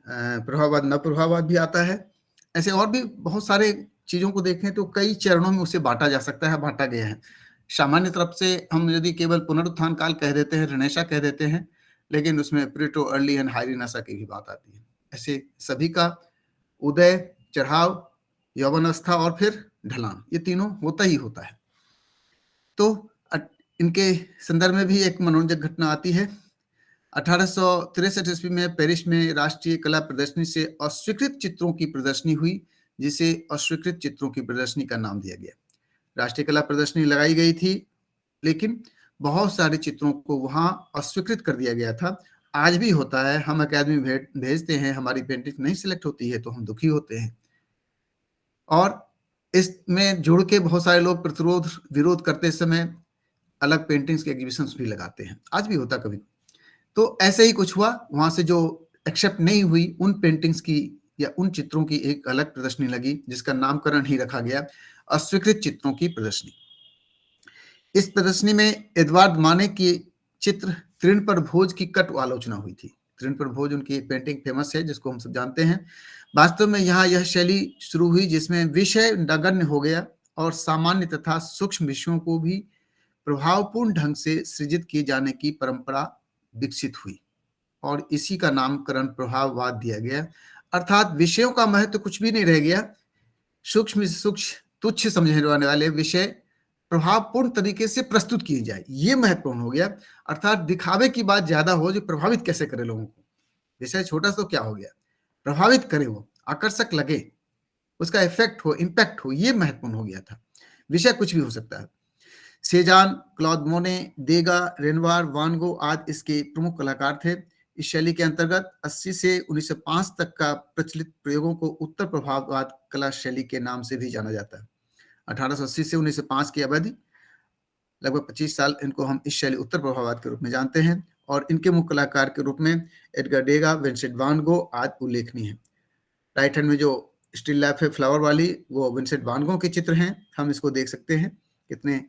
प्रभाववाद, नव प्रभाववाद भी आता है। ऐसे और भी बहुत सारे चीजों को देखें तो कई चरणों में उसे बांटा जा सकता है, बांटा गया है। सामान्य तरफ से हम यदि केवल पुनरुत्थान काल कह देते हैं, रेनेसां कह देते हैं, लेकिन उसमें प्लेटो, अर्ली एंड हाई रेनेसां की भी बात आती है। ऐसे सभी का उदय, चढ़ाव, यौवनावस्था और फिर ढलान, ये तीनों होता ही होता है। तो इनके संदर्भ में भी एक मनोरंजक घटना आती है। 1863 ईस्वी में पेरिस में राष्ट्रीय कला प्रदर्शनी से अस्वीकृत चित्रों की प्रदर्शनी हुई, जिसे अस्वीकृत चित्रों की प्रदर्शनी का नाम दिया गया। राष्ट्रीय कला प्रदर्शनी लगाई गई थी, लेकिन बहुत सारे चित्रों को वहां अस्वीकृत कर दिया गया था। आज भी होता है, हम अकादमी भेजते हैं, हमारी पेंटिंग नहीं सिलेक्ट होती है तो हम दुखी होते हैं, और इसमें जुड़ के बहुत सारे लोग प्रतिरोध विरोध करते समय अलग पेंटिंग्स के एग्जीबिशंस भी लगाते हैं। आज भी होता कभी। तो ऐसे ही कुछ हुआ, वहां से जो एक्सेप्ट नहीं हुई उन पेंटिंग्स की या उन चित्रों की एक अलग प्रदर्शनी लगी, जिसका नामकरण ही रखा गया अस्वीकृत चित्रों की प्रदर्शनी। इस प्रदर्शनी में एडवर्ड माने की चित्र तृण पर भोज की कट आलोचना हुई थी। तृण पर भोज उनकी एक पेंटिंग फेमस है, जिसको हम सब जानते हैं। वास्तव में यहाँ यह शैली शुरू हुई जिसमें विषय नगण्य हो गया और सामान्य तथा सूक्ष्म विषयों को भी प्रभावपूर्ण ढंग से सृजित किए जाने की परंपरा विकसित हुई, और इसी का नामकरण प्रभाववाद दिया गया। अर्थात विषयों का महत्व कुछ भी नहीं रह गया, सूक्ष्म तुच्छ समझने वाले विषय प्रभावपूर्ण तरीके से प्रस्तुत किए जाए, ये महत्वपूर्ण हो गया। अर्थात दिखावे की बात ज्यादा हो, जो प्रभावित कैसे करे लोगों को। विषय छोटा सा तो क्या हो गया, प्रभावित करे, वो आकर्षक लगे, उसका इफेक्ट हो, इंपैक्ट हो, ये महत्वपूर्ण हो गया था। विषय कुछ भी हो सकता है। सेजान, क्लॉद मोने, देगा, रेनवार, वान गो आदि इसके प्रमुख कलाकार थे। इस शैली के अंतर्गत 80 से 1905 तक का प्रचलित प्रयोगों को उत्तर प्रभाववाद कला शैली के नाम से भी जाना जाता है। 1880 से 1905 की अवधि, लगभग 25 साल, इनको हम इस शैली उत्तर प्रभाववाद के रूप में जानते हैं, और इनके मुख्य कलाकार के रूप में एडगर डेगा, विंसेंट वान गो आदि उल्लेखनीय है। राइट हैंड में जो स्टिल लाइफ है फ्लावर वाली, वो विंसेंट वान गो के चित्र हैं, हम इसको देख सकते हैं कितने,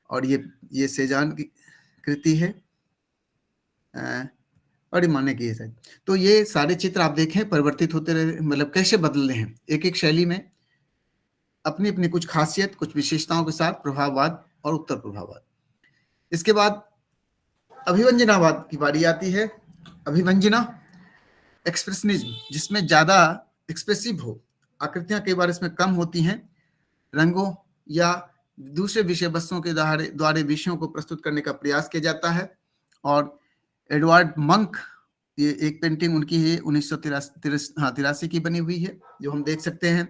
और ये सेजान की कृति है, बड़ी माने की है। तो ये सारे चित्र आप देखें परिवर्तित होते रहे, मतलब कैसे बदल रहे हैं, एक एक शैली में अपनी अपनी कुछ खासियत, कुछ विशेषताओं के साथ प्रभाववाद और उत्तर प्रभाववाद। इसके बाद अभिव्यंजनावाद की बारी आती है। अभिव्यंजना, एक्सप्रेशनिज्म, जिसमें ज्यादा एक्सप्रेसिव हो, आकृतियां कई बार इसमें कम होती हैं, रंगों या दूसरे विषय वस्तुओं के द्वारा विषयों को प्रस्तुत करने का प्रयास किया जाता है। और एडवर्ड मंक, ये एक पेंटिंग उनकी है 1983 की बनी हुई है, जो हम देख सकते हैं।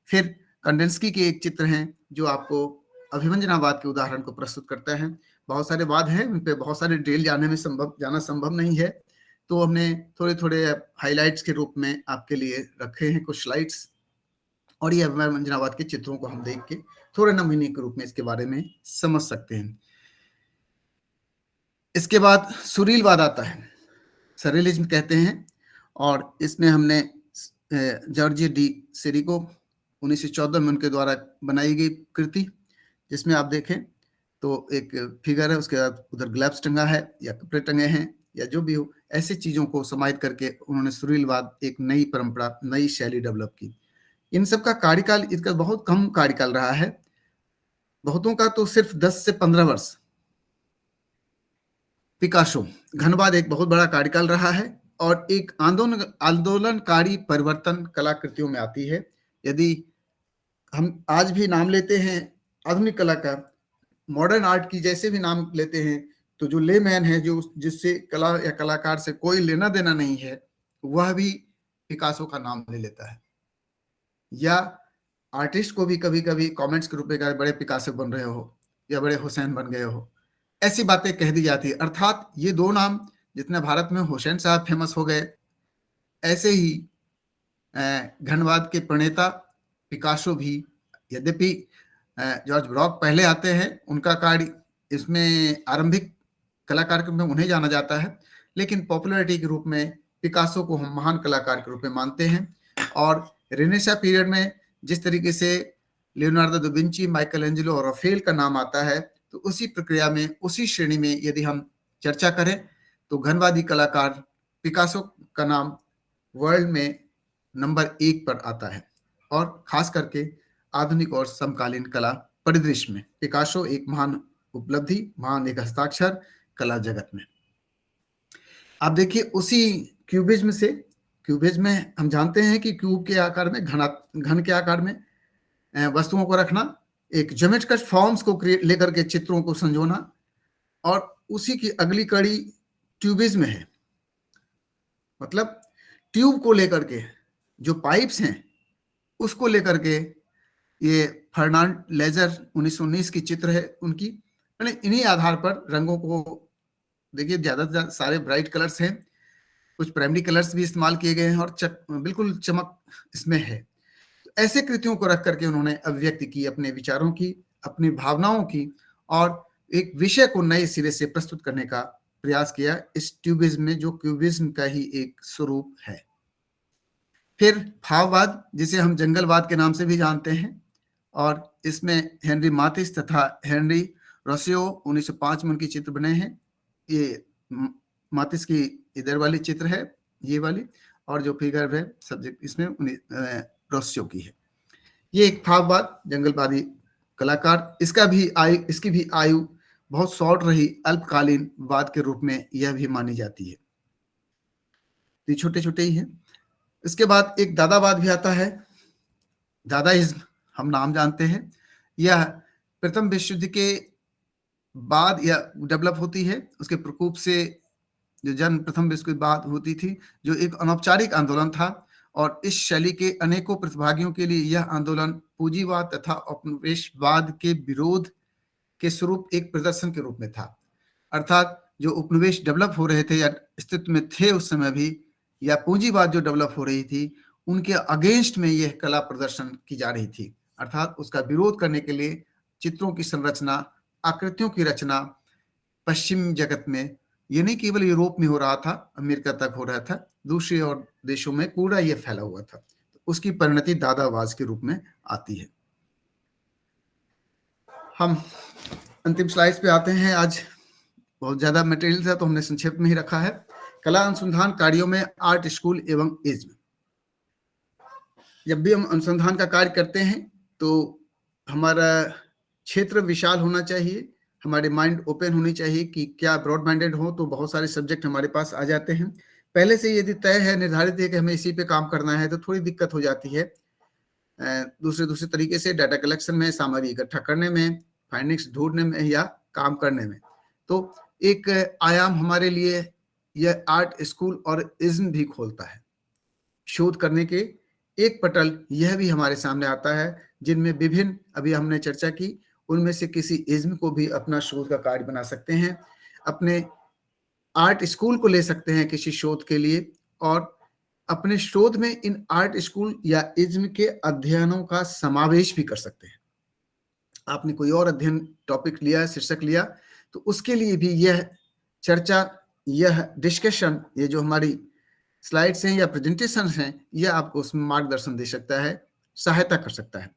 फिर कंडेंस्की के एक चित्र हैं जो आपको अभिव्यंजनावाद के उदाहरण को प्रस्तुत करता है। बहुत सारे वाद हैं, उन पे बहुत सारे डिटेल जाना संभव नहीं है, तो हमने थोड़े थोड़े हाइलाइट्स के रूप में आपके लिए रखे हैं कुछ स्लाइड्स, और ये अभिव्यंजनावाद के चित्रों को हम देख के थोड़े नमूने के रूप में इसके बारे में समझ सकते हैं। इसके बाद सुरीलवाद आता है, सरेलिज्म कहते हैं, और इसमें हमने जॉर्ज डी सेरिको 1914 में उनके द्वारा बनाई गई कृति, जिसमें आप देखें तो एक फिगर है, उसके बाद उधर ग्लव्स टंगा है या कपड़े टंगे हैं या जो भी हो, ऐसी चीजों को समाहित करके उन्होंने सुरीलवाद, एक नई परंपरा, नई शैली डेवलप की। इन सब का कार्यकाल, इसका बहुत कम कार्यकाल रहा है, बहुतों का तो सिर्फ 10 से 15 वर्ष। पिकासो, घनवाद एक बहुत बड़ा कार्यकाल रहा है और एक आंदोलनकारी परिवर्तन कलाकृतियों में आती है। यदि हम आज भी नाम लेते हैं आधुनिक कला का, मॉडर्न आर्ट की जैसे भी नाम लेते हैं, तो जो लेमैन है, जो जिससे कला या कलाकार से कोई लेना देना नहीं है, वह भी पिकासो का नाम ले लेता है। या आर्टिस्ट को भी कभी कभी कमेंट्स के रूप में कहा, बड़े पिकासो बन रहे हो या बड़े हुसैन बन गए हो, ऐसी बातें कह दी जाती है। अर्थात ये दो नाम जितने भारत में हुसैन साहब फेमस हो गए, ऐसे ही घनवाद के प्रणेता पिकासो भी, यद्यपि जॉर्ज ब्रॉक पहले आते हैं, उनका कार्य इसमें आरंभिक कलाकार के रूप में उन्हें जाना जाता है, लेकिन पॉपुलैरिटी के रूप में पिकासो को हम महान कलाकार के रूप में मानते हैं। और रेनेसां पीरियड में जिस तरीके से Leonardo da Vinci, Michael Angelo और राफेल का नाम आता है, तो उसी प्रक्रिया में, उसी श्रेणी में यदि हम चर्चा करें तो घनवादी कलाकार पिकासो का नाम वर्ल्ड में नंबर 1 पर आता है, और खास करके आधुनिक और समकालीन कला परिदृश्य में पिकासो एक महान उपलब्धि, महान एक हस्ताक्षर कला जगत में। आप देखिए उसी क्यूबिज्म से, क्यूबिज्म में हम जानते हैं कि क्यूब के आकार में, घन के आकार में वस्तुओं को रखना, एक ज्योमेट्रिकल फॉर्म्स को लेकर के चित्रों को संजोना, और उसी की अगली कड़ी ट्यूबिज्म है, मतलब ट्यूब को लेकर के जो पाइप्स हैं उसको लेकर के ये फर्नांड लेजर 1919 की चित्र है उनकी। मैंने इन्हीं आधार पर रंगों को देखिए, ज्यादातर सारे ब्राइट कलर्स हैं, कुछ प्राइमरी कलर्स भी इस्तेमाल किए गए हैं और बिल्कुल चमक इसमें है। तो ऐसे कृतियों को रख करके उन्होंने अभिव्यक्ति की अपने विचारों की, अपनी भावनाओं की, और एक विषय को नए सिरे से प्रस्तुत करने का प्रयास किया इस ट्यूबिज्म में, जो क्यूबिज्म का ही एक स्वरूप है। फिर भाववाद, जिसे हम जंगलवाद के नाम से भी जानते हैं, और इसमें हेनरी मातिस तथा हेनरी रोसियो 1905 में उनकी चित्र बने हैं। ये मातिस की इधर वाली चित्र है, ये वाली, और जो फिगर है सब्जेक्ट इसमें रोसियो की है। ये एक भाववाद, जंगलवादी कलाकार। इसकी भी आयु बहुत शॉर्ट रही, अल्पकालीन वाद के रूप में यह भी मानी जाती है। ये छोटे छोटे ही हैं। इसके बाद एक दादावाद भी आता है। दादाइज्म हम नाम जानते हैं, यह प्रथम विश्व युद्ध के बाद यह डेवलप होती है। उसके प्रकोप से जो जन्म प्रथम विश्व युद्ध के बाद होती थी, जो एक अनौपचारिक आंदोलन था, और इस शैली के अनेकों प्रतिभागियों के लिए यह आंदोलन पूंजीवाद तथा उपनिवेशवाद के विरोध के स्वरूप एक प्रदर्शन के रूप में था। अर्थात जो उपनिवेश डेवलप हो रहे थे या अस्तित्व में थे उस समय भी, या पूंजीवाद जो डेवलप हो रही थी, उनके अगेंस्ट में यह कला प्रदर्शन की जा रही थी। अर्थात उसका विरोध करने के लिए चित्रों की संरचना, आकृतियों की रचना पश्चिम जगत में, ये नहीं केवल यूरोप में हो रहा था, अमेरिका तक हो रहा था, दूसरे और देशों में पूरा यह फैला हुआ था। तो उसकी परिणति दादावाद के रूप में आती है। हम अंतिम स्लाइड्स पे आते हैं। आज बहुत ज्यादा मटेरियल था तो हमने संक्षेप में ही रखा है। कला अनुसंधान कार्यों में आर्ट स्कूल एवं इज्म। जब भी हम अनुसंधान का कार्य करते हैं तो हमारा क्षेत्र विशाल होना चाहिए, हमारे माइंड ओपन होनी चाहिए कि क्या ब्रॉड माइंडेड हो तो बहुत सारे सब्जेक्ट हमारे पास आ जाते हैं। पहले से यदि तय है, निर्धारित है कि हमें इसी पे काम करना है, तो थोड़ी दिक्कत हो जाती है दूसरे तरीके से डाटा कलेक्शन में, सामग्री इकट्ठा करने में, फाइंडिंग्स ढूंढने में या काम करने में। तो एक आयाम हमारे लिए यह आर्ट स्कूल और इज्म भी खोलता है। शोध करने के एक पटल यह भी हमारे सामने आता है, जिनमें विभिन्न, अभी हमने चर्चा की, उनमें से किसी इज्म को भी अपना शोध का कार्य बना सकते हैं, अपने आर्ट स्कूल को ले सकते हैं किसी शोध के लिए, और अपने शोध में इन आर्ट स्कूल या इज्म के अध्ययनों का समावेश भी कर सकते हैं। आपने कोई और अध्ययन टॉपिक लिया, शीर्षक लिया, तो उसके लिए भी यह चर्चा, यह डिस्कशन, ये जो हमारी स्लाइड्स हैं या प्रेजेंटेशन हैं, यह आपको उसमें मार्गदर्शन दे सकता है, सहायता कर सकता है।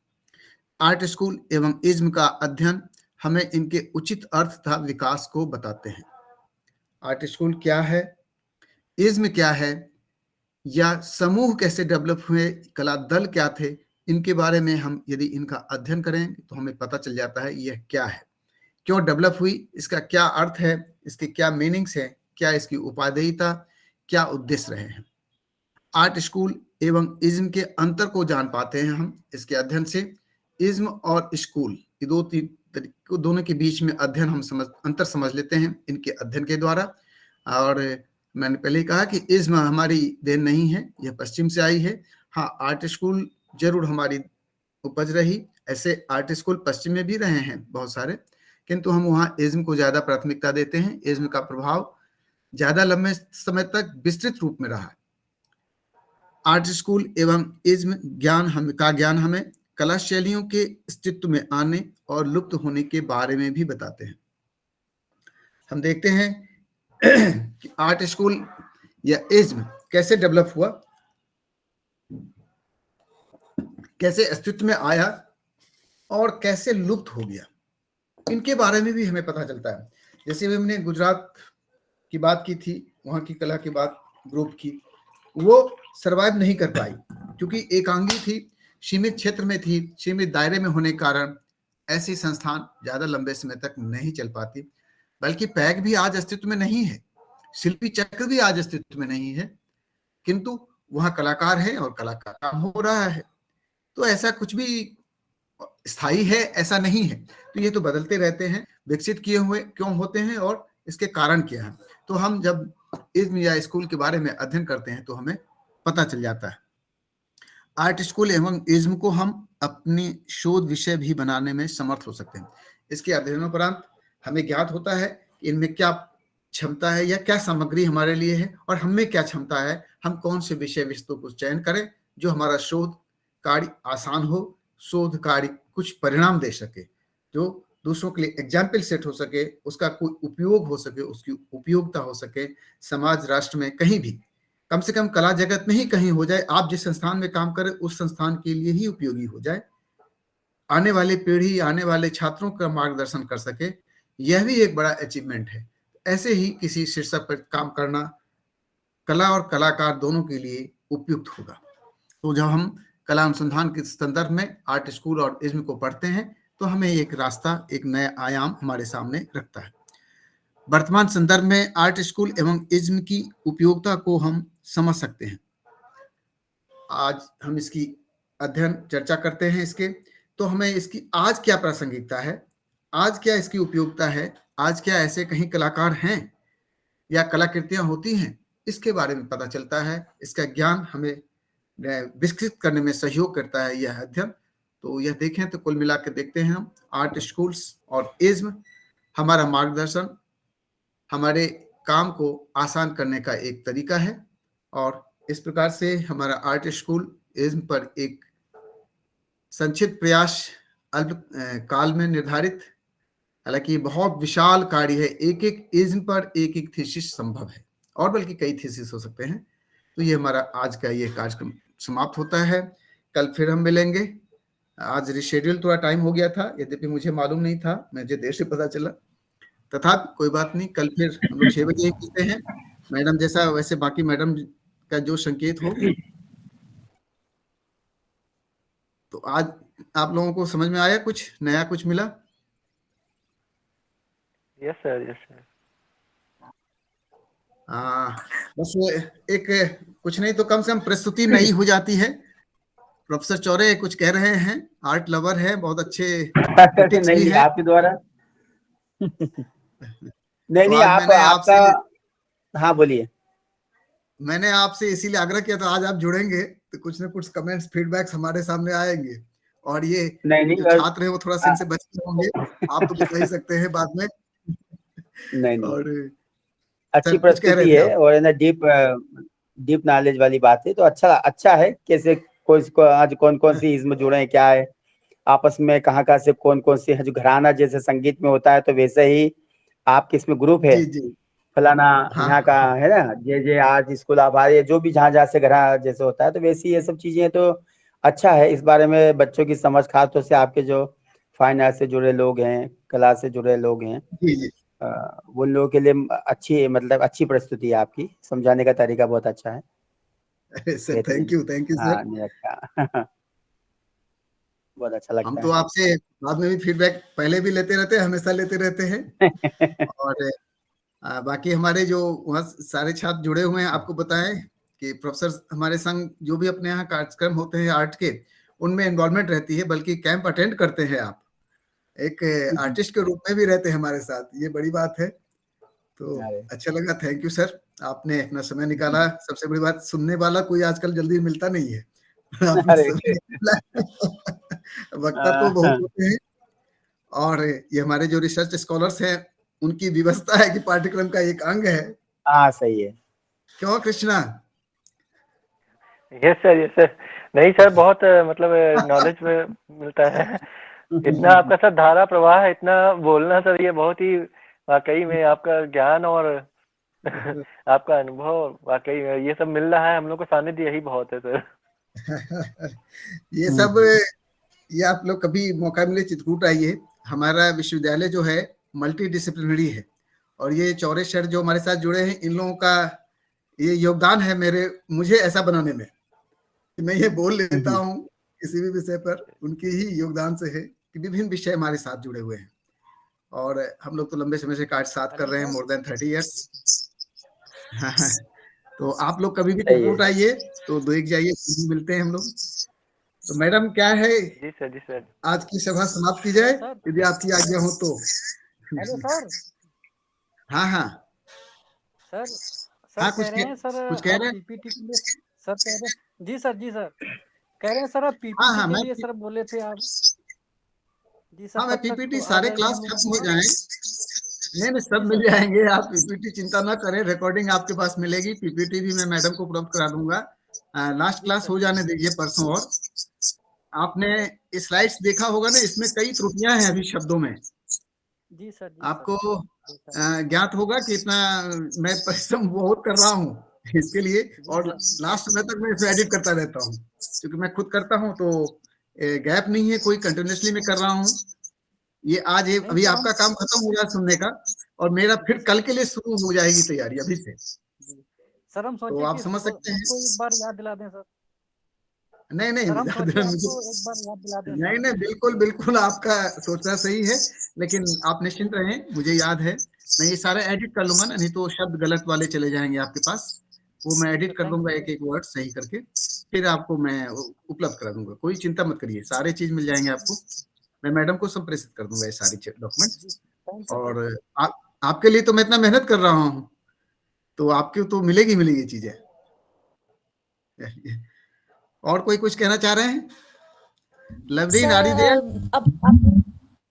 आर्ट स्कूल एवं इज्म का अध्ययन हमें इनके उचित अर्थ तथा विकास को बताते हैं। आर्ट स्कूल क्या है, इज्म क्या है, या समूह कैसे डेवलप हुए, कला दल क्या थे, इनके बारे में हम यदि इनका अध्ययन करें तो हमें पता चल जाता है यह क्या है, क्यों डेवलप हुई, इसका क्या अर्थ है, इसके क्या मीनिंग्स है, क्या इसकी उपादेयता, क्या उद्देश्य रहे हैं। आर्ट स्कूल एवं इज्म के अंतर को जान पाते हैं हम इसके अध्ययन से। इज्म और स्कूल, ये दोनों के बीच में अध्ययन हम अंतर समझ लेते हैं इनके अध्ययन के द्वारा। और मैंने पहले ही कहा कि इज्म हमारी देन नहीं है, यह पश्चिम से आई है। हाँ, आर्ट स्कूल जरूर हमारी उपज रही, ऐसे आर्ट स्कूल पश्चिम में भी रहे हैं बहुत सारे, किंतु हम वहाँ इज्म को ज्यादा प्राथमिकता देते हैं। इज्म का प्रभाव ज्यादा लंबे समय तक विस्तृत रूप में रहा। आर्ट स्कूल एवं इज्म ज्ञान हमें कला शैलियों के अस्तित्व में आने और लुप्त होने के बारे में भी बताते हैं। हम देखते हैं कि आर्ट स्कूल या इज्म कैसे डेवलप हुआ, कैसे अस्तित्व में आया और कैसे लुप्त हो गया, इनके बारे में भी हमें पता चलता है। जैसे भी हमने गुजरात की बात की थी, वहां की कला की बात ग्रुप की, वो सरवाइव नहीं कर पाई क्योंकि एकांगी थी, सीमित क्षेत्र में थी, सीमित दायरे में होने के कारण ऐसी संस्थान ज्यादा लंबे समय तक नहीं चल पाती। बल्कि पैग भी आज अस्तित्व में नहीं है, शिल्पी चक्र भी आज अस्तित्व में नहीं है, किंतु वहां कलाकार है और कला का काम हो रहा है। तो ऐसा कुछ भी स्थायी है ऐसा नहीं है। तो ये तो बदलते रहते हैं, विकसित किए हुए क्यों होते हैं और इसके कारण क्या है। तो हम जब इज्म या स्कूल के बारे में अध्ययन करते हैं तो हमें पता चल जाता है। आर्ट स्कूल एवं इज्म को हम अपनी शोध विषय भी बनाने में समर्थ हो सकते हैं। इसके अध्ययनोपरांत हमें ज्ञात होता है कि इनमें क्या क्षमता है या क्या सामग्री हमारे लिए है और हमें क्या क्षमता है, हम कौन से विषय वस्तु को चयन करें जो हमारा शोध कार्य आसान हो, शोध कार्य कुछ परिणाम दे सके, जो दूसरों के लिए एग्जाम्पल सेट हो सके, उसका कोई उपयोग हो सके, उसकी उपयोगिता हो सके समाज राष्ट्र में कहीं भी, कम से कम कला जगत में ही कहीं हो जाए। आप जिस संस्थान में काम करें उस संस्थान के लिए ही उपयोगी हो जाए, आने वाली पीढ़ी, आने वाले छात्रों का मार्गदर्शन कर सके, यह भी एक बड़ा अचीवमेंट है। ऐसे ही किसी शीर्षक पर काम करना कला और कलाकार दोनों के लिए उपयुक्त होगा। तो जब हम कला अनुसंधान के संदर्भ में आर्ट स्कूल और इज्म को पढ़ते हैं तो हमें एक रास्ता, एक नया आयाम हमारे सामने रखता है। वर्तमान संदर्भ में आर्ट स्कूल एवं इज्म की उपयोगिता को हम समझ सकते हैं। आज हम इसकी अध्ययन चर्चा करते हैं इसके, तो हमें इसकी आज क्या प्रासंगिकता है, आज क्या इसकी उपयोगिता है, आज क्या ऐसे कहीं कलाकार हैं या कलाकृतियां होती हैं, इसके बारे में पता चलता है। इसका ज्ञान हमें विकसित करने में सहयोग करता है यह अध्ययन। तो यह देखें तो कुल मिला के देखते हैं हम, आर्ट स्कूल्स और इज्म हमारा मार्गदर्शन, हमारे काम को आसान करने का एक तरीका है। और इस प्रकार से हमारा आर्ट स्कूल इज्म पर एक संक्षिप्त प्रयास अल्प काल में निर्धारित, हालांकि बहुत विशाल कार्य है, एक एक इज्म पर एक एक थीसिस संभव है और बल्कि कई थीसिस हो सकते हैं। तो ये हमारा आज का ये कार्यक्रम समाप्त होता है। कल फिर हम मिलेंगे। आज रिशेड्यूल थोड़ा टाइम हो गया था, यद्यपि मुझे मालूम नहीं था, मुझे देर से पता चला, तथापि कोई बात नहीं, कल फिर हम लोग 6 बजे मिलते हैं। मैडम जैसा वैसे बाकी मैडम का जो संकेत हो। तो आज आप लोगों को समझ में आया, कुछ नया कुछ मिला? Yes sir, yes sir. बस वो एक कुछ नहीं तो कम से कम प्रस्तुति नई हो जाती है। प्रोफेसर चौरे कुछ कह रहे हैं, आर्ट लवर है, बहुत अच्छे critics भी नहीं हैं। आपके द्वारा नहीं तो नहीं आज आप मैंने आपका आपसे हाँ बोलिए। मैंने आपसे इसीलिए आग्रह किया था, आज आप जुड़ेंगे तो कुछ ना कुछ कमेंट्स फीडबैक्स हमारे सामने आएंगे। और ये नहीं जो नहीं छात्र हैं वो थोड़ा सा इनसे बचते होंगे, आप तो बता ही सकते हैं बाद में। नहीं और अच्छी सर कुछ कह रहे प्रस्तुति थे है आप? और है ना डीप नॉलेज वाली बात है। तो अच्छा है कैसे आज कौन कौन सी इज्म जुड़े हैं, क्या है आपस में, कहाँ से कौन कौन सी है, जो घराना जैसे संगीत में होता है तो वैसे ही आपके इसमें ग्रुप है जी जी फलाना हाँ यहाँ का है ना, जे आर्ट स्कूल आभार, जो भी जहाँ से घरा जैसे होता है, तो वैसी ये सब चीजें तो अच्छा है। इस बारे में बच्चों की समझ, खास तौर से आपके जो फाइन आर्ट से जुड़े लोग हैं, कला से जुड़े लोग हैं, जी जी उन लोगों के लिए अच्छी प्रस्तुति है आपकी, समझाने का तरीका बहुत अच्छा है। अरे सर थैंक यू हाँ सर। नहीं अच्छा बहुत अच्छा लगता हम है। तो आपसे बाद में भी फीडबैक पहले भी लेते रहते हैं, हमेशा लेते रहते हैं। और बाकी हमारे जो वहाँ सारे छात्र जुड़े हुए हैं, आपको बताएं कि प्रोफेसर हमारे संग जो भी अपने यहाँ कार्यक्रम होते हैं आर्ट के, उनमें इन्वॉल्वमेंट रहती है, बल्कि कैंप अटेंड करते हैं। आप एक आर्टिस्ट के रूप में भी रहते हैं हमारे साथ, ये बड़ी बात है। तो अच्छा लगा, थैंक यू सर, आपने अपना समय निकाला। सबसे बड़ी बात, सुनने वाला कोई आजकल जल्दी मिलता नहीं है। आपने समय निकाला। वक्ता तो बहुत होते हैं, और ये हमारे जो रिसर्च स्कॉलर्स हैं उनकी व्यवस्था है कि पाठ्यक्रम का एक अंग है। हाँ सही है। क्यों Krishna? Yes sir, yes sir. नहीं सर, बहुत मतलब नॉलेज मिलता है। इतना आपका सर धारा प्रवाह है, इतना बोलना सर, ये बहुत ही वाकई में आपका ज्ञान और आपका अनुभव, वाकई में ये सब मिल रहा है हम लोग को, सानिध्य यही बहुत है सर। ये सब, ये आप लोग कभी मौका मिले चित्रकूट आइए। हमारा विश्वविद्यालय जो है मल्टी डिसिप्लिनरी है, और ये चौरे सर जो हमारे साथ जुड़े हैं, इन लोगों का ये योगदान है मुझे ऐसा बनाने में कि मैं ये बोल लेता हूँ किसी भी विषय पर, उनकी ही योगदान से है कि विभिन्न विषय हमारे साथ जुड़े हुए हैं। और हम लोग तो लंबे समय से कार्य साथ कर रहे हैं, मोर देन 30 ईयर्स। तो आप लोग कभी भी चित्रकूट आइए तो देख जाइए, मिलते हैं हम लोग। तो मैडम क्या है, जी सर, जी सर। आज की सभा समाप्त की जाए सर। यदि आपकी आज्ञा हो तो। Hello sir. हाँ हाँ सर हाँ, कह रहे हैं सर कुछ कह आप रहे हैं। पीपीटी के लिए सर कह रहे हैं जी सर कह रहे हैं सर आप हाँ पीपीटी हाँ के मैं लिए सर बोले थे आप। जी सर हाँ मैं कब तक पीपीटी आ सारे जाएंगे क्लास हम लोग खत्म के हो पास? जाएं। नहीं सब जी मिल सर। जाएंगे, आप पीपीटी चिंता ना करें, रिकॉर्डिंग आपके पास मिलेगी, पीपीटी भी मैं मैडम को उपलब्ध करा दूंगा। लास्ट जी क्लास सर। हो जाने दीजिए परसों। और आपने स्लाइड्स देखा होगा ना, इसमें कई त्रुटियां हैं अभी शब्दों में। जी सर। आपको जी सर। ज्ञात होगा कि इतना मैं परिश्रम बहुत कर रहा हूँ इसके लिए, जी और सर। लास्ट समय तक मैं इसे एडिट करता रहता हूँ, क्योंकि मैं खुद करता हूँ तो गैप नहीं है कोई, कंटिन्यूसली मैं कर रहा हूँ। ये आज नहीं अभी सर आपका काम खत्म हो रहा है सुनने का, और मेरा जी फिर सर। कल के लिए शुरू हो जाएगी तैयारी अभी से। जी सर हम तो सोचे आप कि समझ सुबह सकते हैं। आपको एक बार याद दिला दें सर। नहीं नहीं सर हम सोचे मुझे, आपको एक बार याद दिला दें नहीं सर। नहीं बिल्कुल बिल्कुल आपका सोचना सही है, लेकिन आप निश्चिंत रहें, मुझे याद है, मैं ये सारा एडिट कर लूंगा ना, नहीं तो शब्द गलत वाले चले जाएंगे आपके पास। वो मैं जी एडिट सर कर थैंक दूंगा यू एक सर। एक वर्ड सही करके, फिर आपको मैं उपलब्ध करा दूंगा, कोई चिंता मत करिए, सारे चीज मिल जाएंगे आपको। मैं मैडम को संप्रेषित कर दूंगा ये सारी डॉक्यूमेंट। जी थैंक यू सर। और आपके लिए तो मैं इतना मेहनत कर रहा हूँ, तो आपको तो मिलेगी मिलेगी चीजें। और कोई कुछ कहना चाह रहे हैं? Lovleen are you there? अब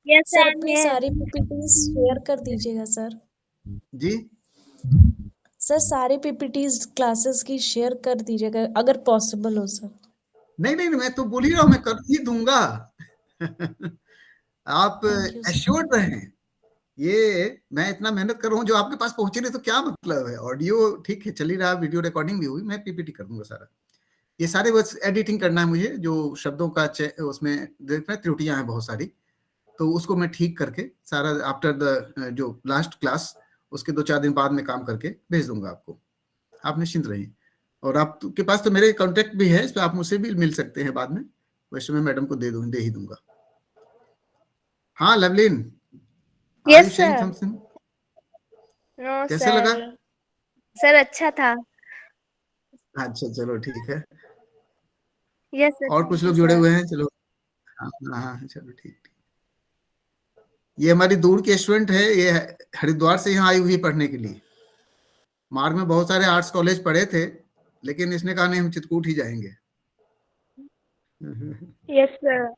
यस सर सर अपनी सारी पीपीटीज शेयर कर दीजिएगा सर। जी सर सारी पीपीटीज क्लासेस की शेयर कर दीजिएगा अगर पॉसिबल हो सर। नहीं नहीं मैं तो बोल ही रहा हूँ, मैं कर ही दूंगा। आप थैंक यू सर। एश्योर्ड रहें, ये मैं इतना मेहनत कर रहा हूँ, जो आपके पास पहुंचे नहीं तो क्या मतलब है। ऑडियो ठीक है चल ही रहा, वीडियो रिकॉर्डिंग भी हुई, मैं पीपीटी कर दूंगा सारा। ये सारे बस एडिटिंग करना है मुझे, जो शब्दों का उसमें देख रहे त्रुटियां हैं बहुत सारी, तो उसको मैं ठीक करके सारा आफ्टर द जो लास्ट क्लास उसके 2-4 दिन बाद में काम करके भेज दूंगा आपको। आप निश्चिंत रहिए। और आपके पास तो मेरे कॉन्टेक्ट भी है, इस पर आप मुझसे भी मिल सकते हैं बाद में, वैसे मैं मैडम को दे ही दूंगा। हाँ Lovleen, are you yes saying sir. Something? No कैसे सर। लगा? सर अच्छा था। अच्छा चलो ठीक है। यस सर और थैंक कुछ यू लोग जुड़े सर। हुए हैं, चलो। हाँ हाँ हाँ, चलो ठीक ठीक। ये हमारी दूर की स्टूडेंट है, ये हरिद्वार से यहाँ आई हुई पढ़ने के लिए। मार्ग में बहुत सारे आर्ट्स कॉलेज पढ़े थे, लेकिन इसने कहा नहीं हम चित्रकूट ही जाएंगे। Yes sir.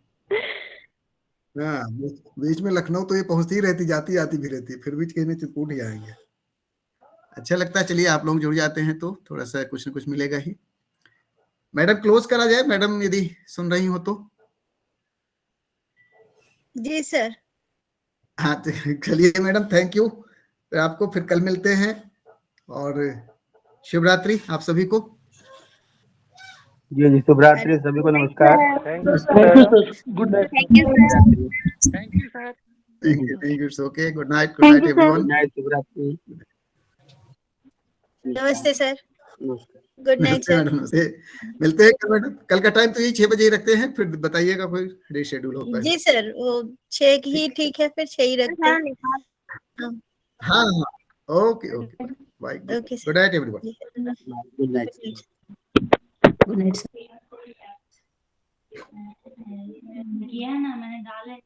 हाँ बीच में लखनऊ तो ये पहुंचती ही रहती, जाती आती भी रहती, फिर भी कहने चित्रकूट ही आएंगे। अच्छा लगता है, चलिए आप लोग जुड़ जाते हैं तो थोड़ा सा कुछ न कुछ मिलेगा ही। मैडम क्लोज करा जाए, मैडम यदि सुन रही हो तो। जी सर। हाँ तो चलिए मैडम, थैंक यू, तो आपको फिर कल मिलते हैं, और शिवरात्रि आप सभी को। जी जी, शुभ रात्रि सभी को, नमस्कार। Thank you thank you sir. Sir good night. Thank you sir. Thank you sir. Thank you, it's okay, good night Thank you, sir. Everyone. Good night, शुभ रात्रि। नमस्ते सर। नमस्कार। गुड नाइट नमस्ते सर। मैडम, नमस्ते। मिलते हैं कल madam, कल का टाइम तो यही 6 बजे ही रखते हैं, फिर बताइएगा कोई रीशेड्यूल होता है। जी सर वो 6 ही ठीक है, फिर 6 ही रखते हैं। हाँ, हाँ हाँ okay okay, bye, okay good night everyone. Good night. Good night sir. किया ना मैंने डाला है।